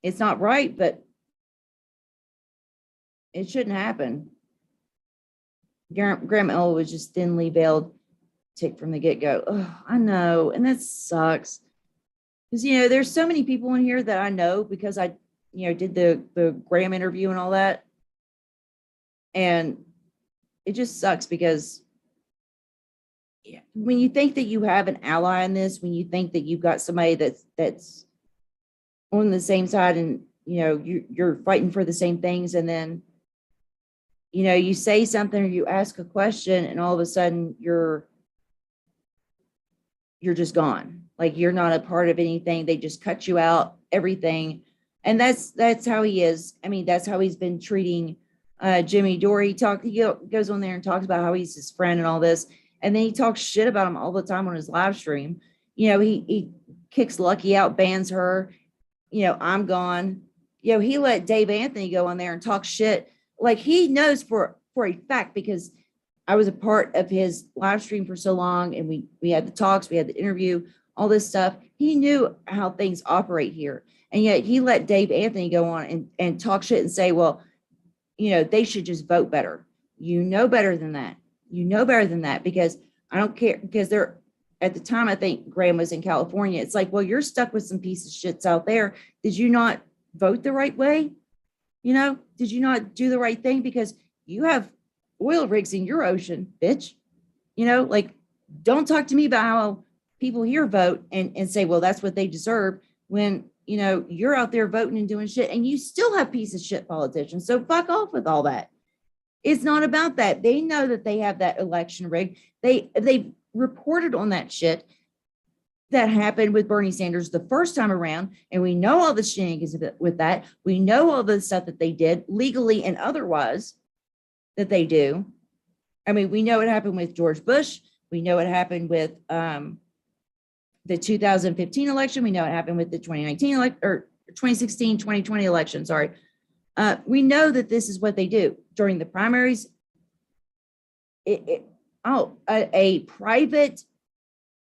it's not right, but it shouldn't happen. Graham L was just thinly veiled tick from the get-go. Oh, I know, and that sucks. Because there's so many people in here that I know because I, did the Graham interview and all that. And it just sucks because when you think that you have an ally in this, when you think that you've got somebody that's on the same side and you're fighting for the same things, and then you say something or you ask a question and all of a sudden you're just gone. Like you're not a part of anything. They just cut you out, everything. And that's how he is. I mean, that's how he's been treating Jimmy Dore. He goes on there and talks about how he's his friend and all this. And then he talks shit about him all the time on his live stream. He kicks Lucky out, bans her. I'm gone. He let Dave Anthony go on there and talk shit. Like he knows for a fact, because I was a part of his live stream for so long, and we had the talks, we had the interview, all this stuff. He knew how things operate here. And yet he let Dave Anthony go on and talk shit and say, well, they should just vote better. Better than that. Better than that, because I don't care, because they're, at the time, I think Graham was in California. It's like, well, you're stuck with some piece of shits out there. Did you not vote the right way? Did you not do the right thing? Because you have oil rigs in your ocean, bitch. Like, don't talk to me about how people here vote and say, well, that's what they deserve, when, you're out there voting and doing shit, and you still have piece of shit politicians. So fuck off with all that. It's not about that. They know that they have that election rigged. They reported on that shit that happened with Bernie Sanders the first time around, and we know all the shenanigans with that. We know all the stuff that they did legally and otherwise that they do. I mean, we know what happened with George Bush. We know what happened with the 2015 election. We know what happened with the 2019 or 2016, 2020 election. Sorry. We know that this is what they do during the primaries. A private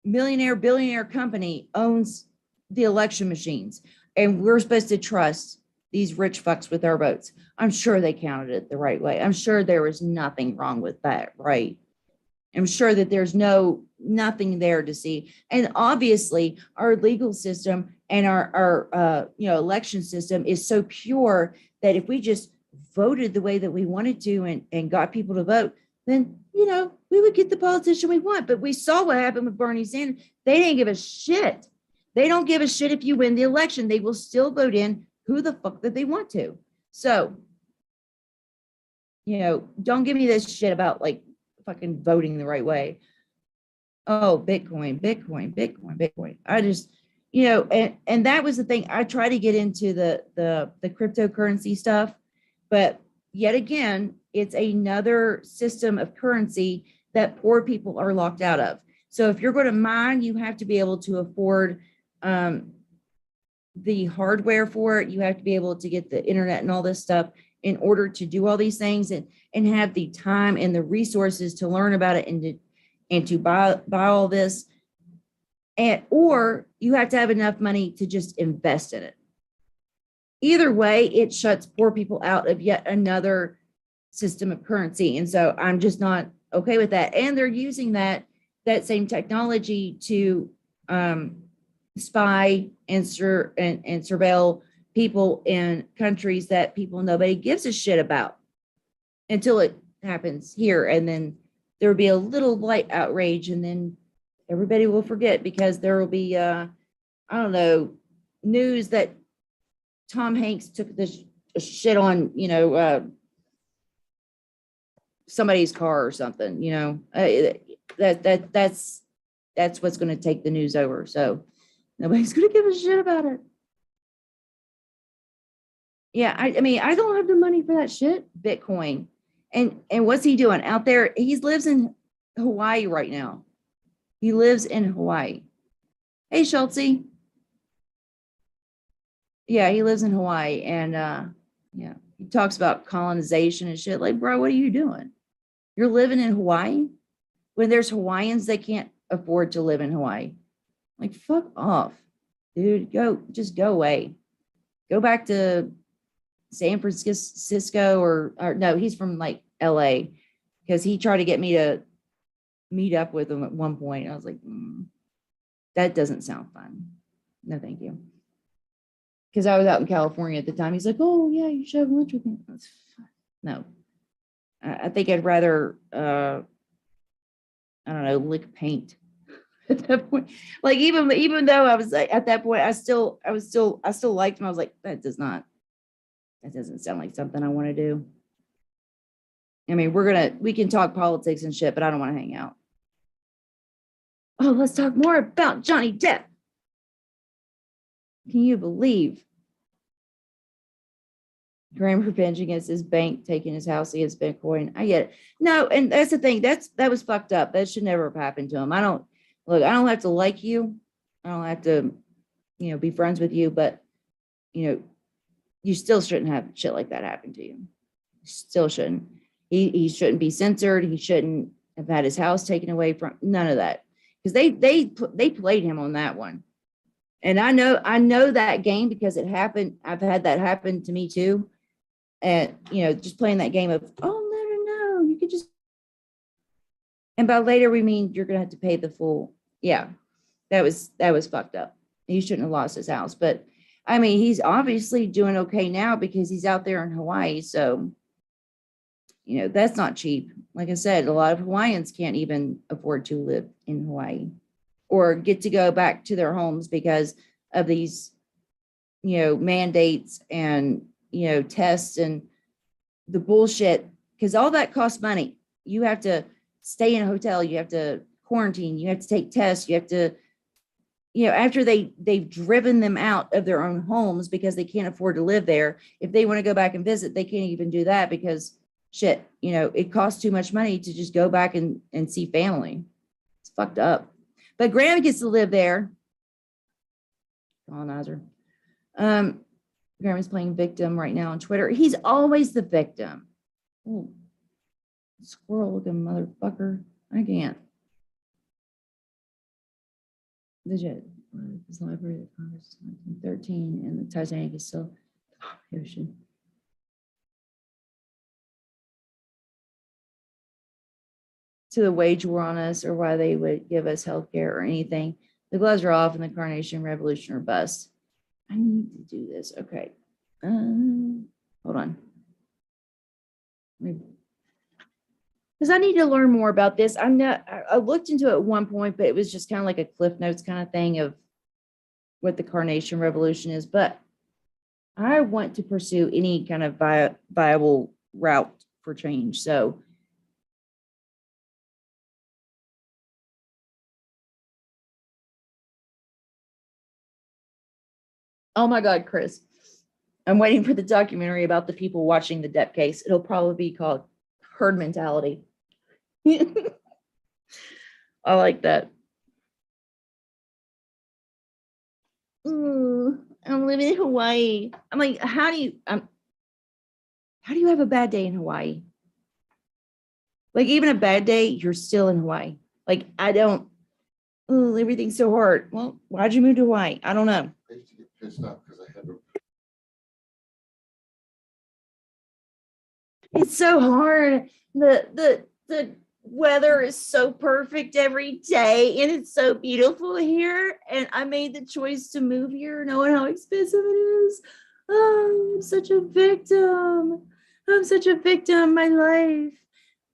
millionaire, billionaire company owns the election machines, and we're supposed to trust these rich fucks with our votes. I'm sure they counted it the right way. I'm sure there was nothing wrong with that, right? I'm sure that there's nothing there to see. And obviously our legal system and our election system is so pure that if we just voted the way that we wanted to and got people to vote, then, we would get the politician we want. But we saw what happened with Bernie Sanders. They didn't give a shit. They don't give a shit if you win the election. They will still vote in who the fuck that they want to. So, don't give me this shit about like fucking voting the right way. Oh, Bitcoin. I just, and that was the thing. I try to get into the cryptocurrency stuff, but yet again, it's another system of currency that poor people are locked out of. So if you're going to mine, you have to be able to afford the hardware for it. You have to be able to get the internet and all this stuff in order to do all these things and have the time and the resources to learn about it and to buy all this. Or you have to have enough money to just invest in it. Either way, it shuts poor people out of yet another system of currency. And so I'm just not okay with that. And they're using that same technology to spy and surveil people in countries that nobody gives a shit about until it happens here. And then there will be a little light outrage, and then everybody will forget, because there will be, I don't know, news that Tom Hanks took this shit on, somebody's car or something, that's what's going to take the news over. So nobody's going to give a shit about it. Yeah. I mean, I don't have the money for that shit. Bitcoin. And what's he doing out there? He lives in Hawaii right now. He lives in Hawaii. Hey, Schultzy. Yeah, he lives in Hawaii, and yeah, he talks about colonization and shit. Like, bro, what are you doing? You're living in Hawaii when there's Hawaiians that can't afford to live in Hawaii. Like, fuck off, dude. Just go away. Go back to San Francisco or no, he's from like LA. because he tried to get me to meet up with him at one point. I was like, that doesn't sound fun. No, thank you. Because I was out in California at the time. He's like, oh, yeah, you should have lunch with me. No. I think I'd rather, I don't know, lick paint at that point. Like, even though I was like, at that point, I still liked him. I was like, that doesn't sound like something I want to do. I mean, we can talk politics and shit, but I don't want to hang out. Oh, let's talk more about Johnny Depp. Can you believe Graham revenge against his bank, taking his house, he has Bitcoin? I get it. No, and that's the thing. That was fucked up. That should never have happened to him. I don't have to like you. I don't have to, be friends with you, but you still shouldn't have shit like that happen to you. You still shouldn't. He shouldn't be censored. He shouldn't have had his house taken away from, none of that. Because they played him on that one. And I know that game because it happened. I've had that happen to me too. And, just playing that game of, oh, no, you could just. And by later, we mean you're going to have to pay the full. Yeah, that was fucked up. He shouldn't have lost his house. But I mean, he's obviously doing okay now because he's out there in Hawaii. So, that's not cheap. Like I said, a lot of Hawaiians can't even afford to live in Hawaii or get to go back to their homes because of these, mandates and, tests and the bullshit, because all that costs money. You have to stay in a hotel. You have to quarantine. You have to take tests. You have to, after they've driven them out of their own homes because they can't afford to live there. If they want to go back and visit, they can't even do that because shit, it costs too much money to just go back and see family. It's fucked up. But Graham gets to live there. Colonizer. Graham is playing victim right now on Twitter. He's always the victim. Ooh, squirrel looking motherfucker. I can't. Legit. This library of Congress 1913 and the Titanic is still the ocean. To the wage war on us or why they would give us health care or anything. The gloves are off and the Carnation Revolution or bust. I need to do this. Okay. Hold on. Because I need to learn more about this. I looked into it at one point, but it was just kind of like a Cliff Notes kind of thing of what the Carnation Revolution is. But I want to pursue any kind of viable route for change. So oh my God, Chris, I'm waiting for the documentary about the people watching the Depp case. It'll probably be called Herd Mentality. I like that. I'm living in Hawaii. I'm like, how do you have a bad day in Hawaii? Like even a bad day, you're still in Hawaii. Like I don't, everything's so hard. Well, why'd you move to Hawaii? I don't know. I used to get pissed off because I had to. It's so hard. The weather is so perfect every day and it's so beautiful here. And I made the choice to move here knowing how expensive it is. Oh, I'm such a victim. I'm such a victim. My life.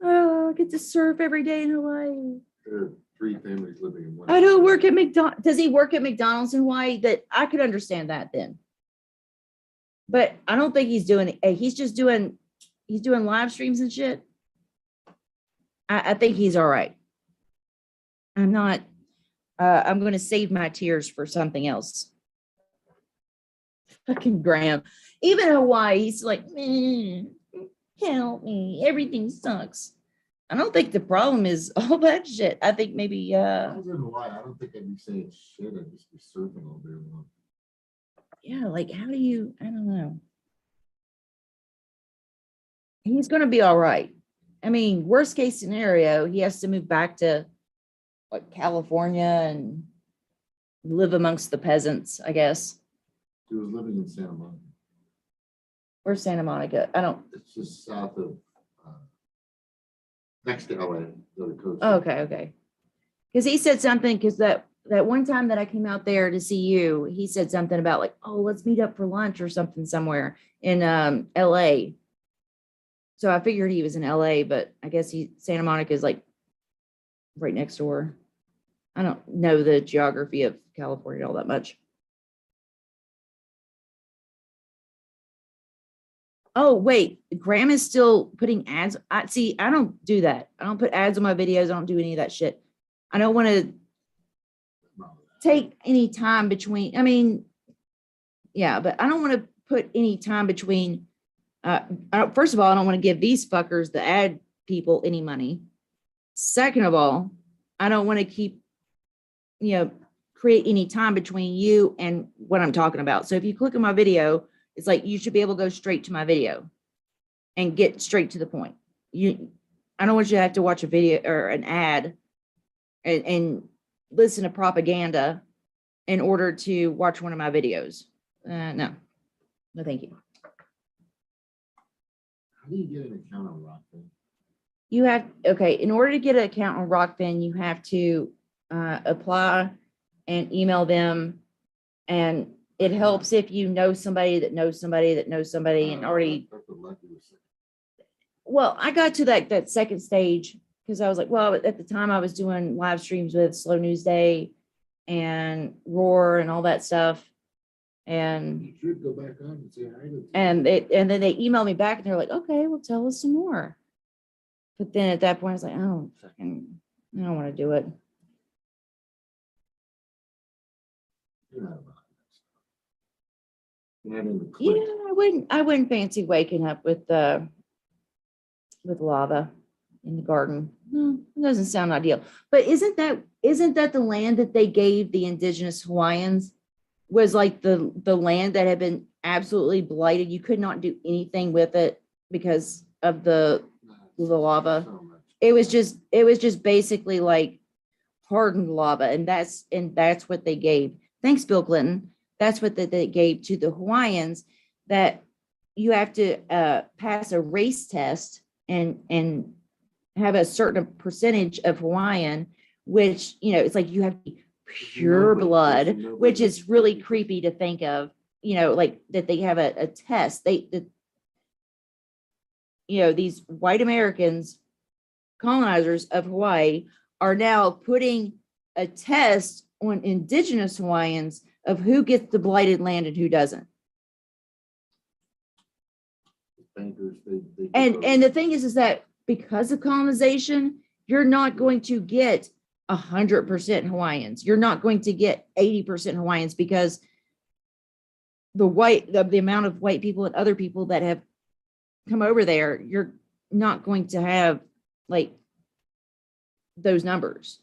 Oh, I get to surf every day in Hawaii. There are 3 families living in one. I don't work at McDonald's. Does he work at McDonald's in Hawaii? That I could understand that then. But I don't think he's doing it. He's doing live streams and shit. I think he's all right. I'm not, I'm going to save my tears for something else. Fucking Graham. Even Hawaii, he's like, help me. Everything sucks. I don't think the problem is all that shit. I think maybe. I was in Hawaii. I don't think I'd be saying shit. I'd just be surfing all day long. Yeah, like how do you, I don't know. He's going to be all right. I mean, worst case scenario, he has to move back to what, California and live amongst the peasants, I guess. He was living in Santa Monica. Where's Santa Monica? I don't. It's just south of next to LA, the coast. Okay. Because he said something, because that one time that I came out there to see you, he said something about like, oh, let's meet up for lunch or something somewhere in LA. So I figured he was in LA, but I guess Santa Monica is like right next door. I don't know the geography of California all that much. Oh, wait, Graham is still putting ads. I don't do that. I don't put ads on my videos. I don't do any of that shit. I don't want to take any time between, I mean, yeah, but I don't want to put any time between, first of all, I don't want to give these fuckers, the ad people, any money. Second of all, I don't want to keep, create any time between you and what I'm talking about. So if you click on my video, it's like, you should be able to go straight to my video and get straight to the point. I don't want you to have to watch a video or an ad and listen to propaganda in order to watch one of my videos. No, thank you. How do you get an account on Rockfin? Okay, in order to get an account on Rockfin, you have to apply and email them. And it helps if you know somebody that knows somebody that knows somebody and already. Well, I got to that second stage because I was like, well, at the time I was doing live streams with Slow News Day and Roar and all that stuff. And you should go back on and say hi to and then they emailed me back and they're like, okay, well, tell us some more. But then at that point, I was like, I don't want to do it. Yeah, I wouldn't fancy waking up with lava in the garden. No, it doesn't sound ideal. But isn't that the land that they gave the indigenous Hawaiians was like the land that had been absolutely blighted? You could not do anything with it because of the lava. It was just basically like hardened lava, and that's what they gave. Thanks, Bill Clinton. That's what they gave to the Hawaiians, that you have to pass a race test and have a certain percentage of Hawaiian, which, it's like you have to be pure blood, which is really creepy to think of, like that they have a test. These white Americans, colonizers of Hawaii, are now putting a test on indigenous Hawaiians of who gets the blighted land and who doesn't. Bankers, and the thing is that because of colonization, you're not going to get 100% Hawaiians. You're not going to get 80% Hawaiians, because the amount of white people and other people that have come over there, you're not going to have like those numbers.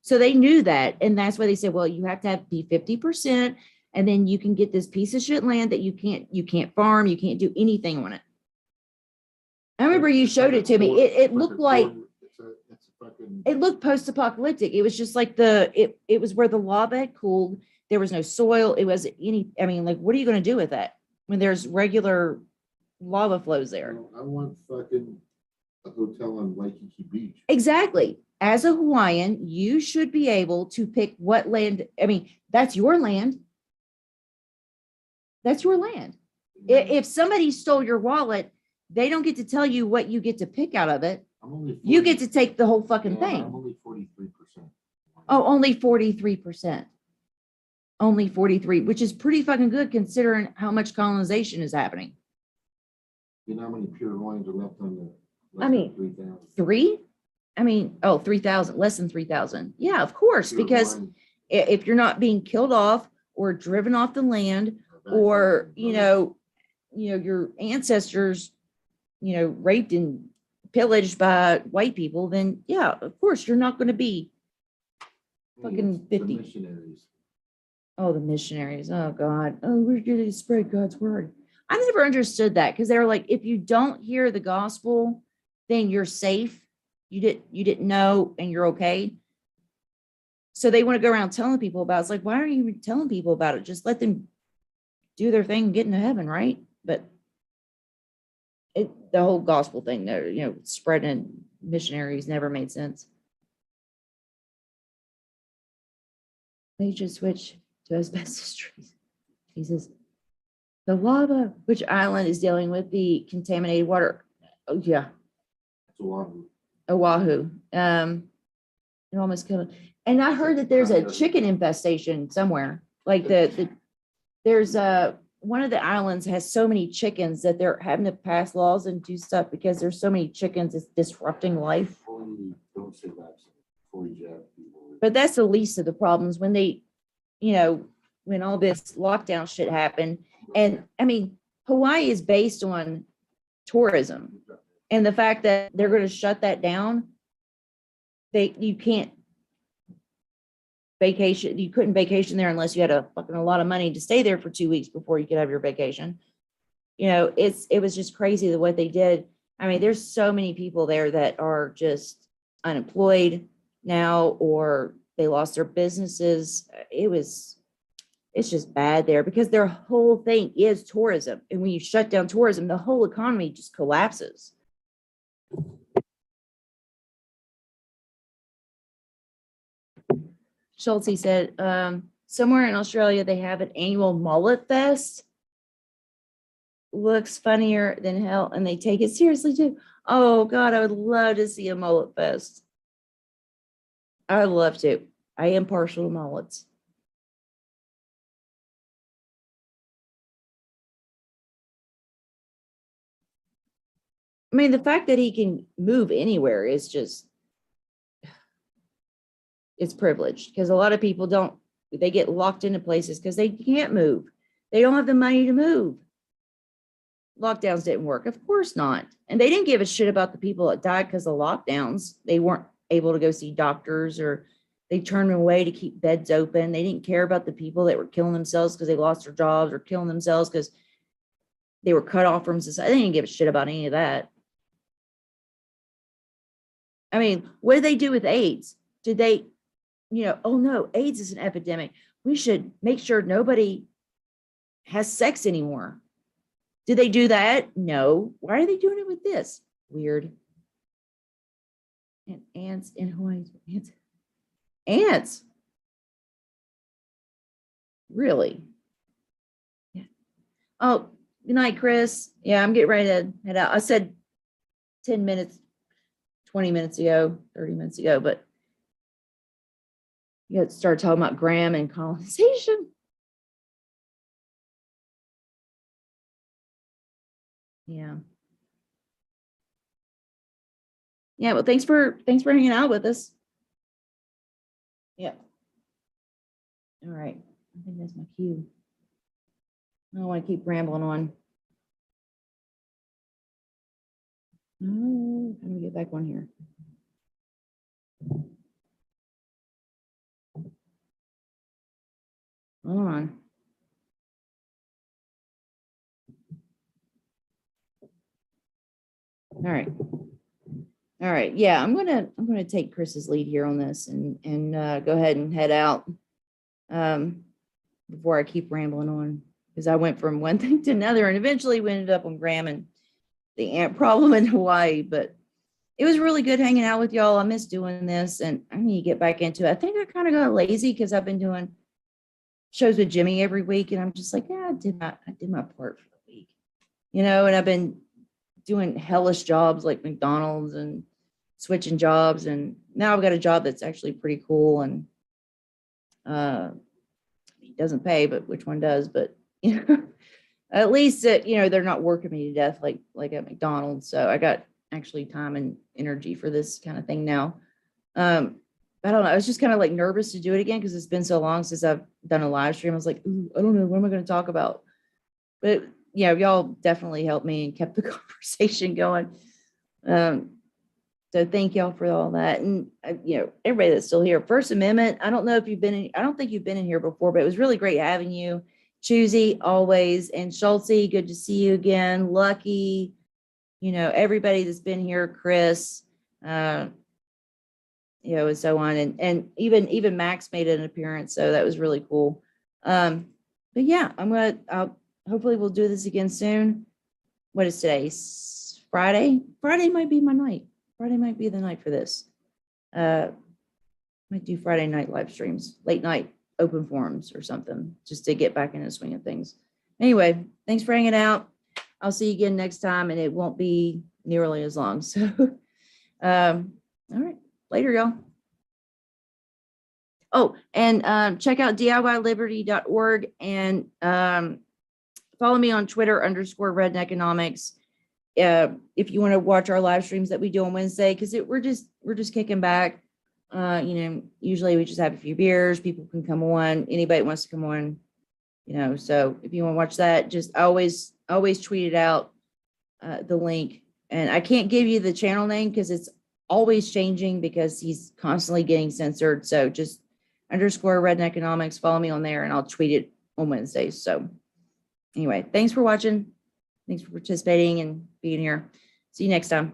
So they knew that, and that's why they said, well, you have to be 50%, and then you can get this piece of shit land that you can't farm, you can't do anything on it. I remember you showed it to me. It looked like it looked post-apocalyptic. It was just like it was where the lava had cooled. There was no soil. It was like, what are you going to do with that when there's regular lava flows there? I want fucking a hotel on Waikiki Beach. Exactly. As a Hawaiian, you should be able to pick what land. That's your land. That's your land. If somebody stole your wallet, they don't get to tell you what you get to pick out of it. You get to take the whole fucking thing. I'm only 43%. Oh, only 43%. Only 43, which is pretty fucking good considering how much colonization is happening. You know how many pure Hawaiians are left on the 3,000? 3,000, less than 3,000. Yeah, of course, because if you're not being killed off or driven off the land, or, your ancestors, raped and pillaged by white people, then yeah, of course, you're not going to be fucking 50. The missionaries. Oh, the missionaries. Oh God. Oh, we're going to spread God's word. I never understood that, because they were like, if you don't hear the gospel, then you're safe. You didn't know, and you're okay. So they want to go around telling people about it. It's like, why aren't you telling people about it? Just let them do their thing and get into heaven, right? But the whole gospel thing there, spreading missionaries never made sense. They should switch to asbestos trees. Jesus. The lava, which island is dealing with the contaminated water? Oh, yeah. It's Oahu. Oahu. It almost killed it. And I heard that there's a chicken infestation somewhere. Like there's one of the islands has so many chickens that they're having to pass laws and do stuff because there's so many chickens, it's disrupting life. Don't say that. Fully jab people. But that's the least of the problems when they, when all this lockdown shit happened. And I mean, Hawaii is based on tourism, and the fact that they're going to shut that down, you can't vacation. You couldn't vacation there unless you had a lot of money to stay there for 2 weeks before you could have your vacation. It was just crazy what they did. I mean, there's so many people there that are just unemployed now, or they lost their businesses. It's just bad there because their whole thing is tourism. And when you shut down tourism, the whole economy just collapses. Schulte said, somewhere in Australia, they have an annual mullet fest. Looks funnier than hell, and they take it seriously too. Oh God, I would love to see a mullet fest. I would love to. I am partial to mullets. I mean, the fact that he can move anywhere is just, it's privileged, because a lot of people they get locked into places because they can't move. They don't have the money to move. Lockdowns didn't work. Of course not. And they didn't give a shit about the people that died because of lockdowns. They weren't able to go see doctors, or they turned them away to keep beds open. They didn't care about the people that were killing themselves because they lost their jobs, or killing themselves because they were cut off from society. They didn't give a shit about any of that. I mean, what did they do with AIDS? Did they, oh no, AIDS is an epidemic. We should make sure nobody has sex anymore. Did they do that? No. Why are they doing it with this? Weird. And ants in Hawaii. Ants. Really? Yeah. Oh, good night, Chris. Yeah, I'm getting ready to head out. I said 10 minutes, 20 minutes ago, 30 minutes ago, but you got to start talking about Graham and colonization. Yeah. Yeah, well, thanks for hanging out with us. Yeah. All right. I think that's my cue. I don't want to keep rambling on. Oh, how do we get back on here? Hold on. All right. All right. Yeah, I'm gonna take Chris's lead here on this and go ahead and head out before I keep rambling on, because I went from one thing to another, and eventually we ended up on Graham and the ant problem in Hawaii. But it was really good hanging out with y'all. I miss doing this, and I need to get back into it. I think I kind of got lazy because I've been doing shows with Jimmy every week, and I'm just like, yeah, I did my part for the week, and I've been doing hellish jobs like McDonald's and switching jobs, and now I've got a job that's actually pretty cool, and it doesn't pay, but which one does? But at least they're not working me to death like at McDonald's. So I got actually time and energy for this kind of thing now. I don't know. I was just kind of like nervous to do it again because it's been so long since I've done a live stream. I was like, ooh, I don't know, what am I going to talk about? But y'all definitely helped me and kept the conversation going. So thank y'all for all that. And everybody that's still here. First Amendment, I don't know if you've been in, I don't think you've been in here before, but it was really great having you. Choosy, always. And Schulte, good to see you again. Lucky, everybody that's been here, Chris, and so on. And even Max made an appearance, so that was really cool. But yeah, hopefully we'll do this again soon. what is today? Friday? Friday might be my night. Friday might be the night for this. Might do Friday night live streams, late night open forums or something, just to get back in the swing of things. Anyway, thanks for hanging out. I'll see you again next time, and it won't be nearly as long. So, all right, later, y'all. Oh, and check out DIYliberty.org and follow me on Twitter _RedNeconomics. If you want to watch our live streams that we do on Wednesday, because we're just kicking back. Usually we just have a few beers. People can come on. Anybody wants to come on, So if you want to watch that, just always tweet it out, the link. And I can't give you the channel name because it's always changing because he's constantly getting censored. So just _RedNeconomics. Follow me on there, and I'll tweet it on Wednesdays. So anyway, thanks for watching. Thanks for participating and being here. See you next time.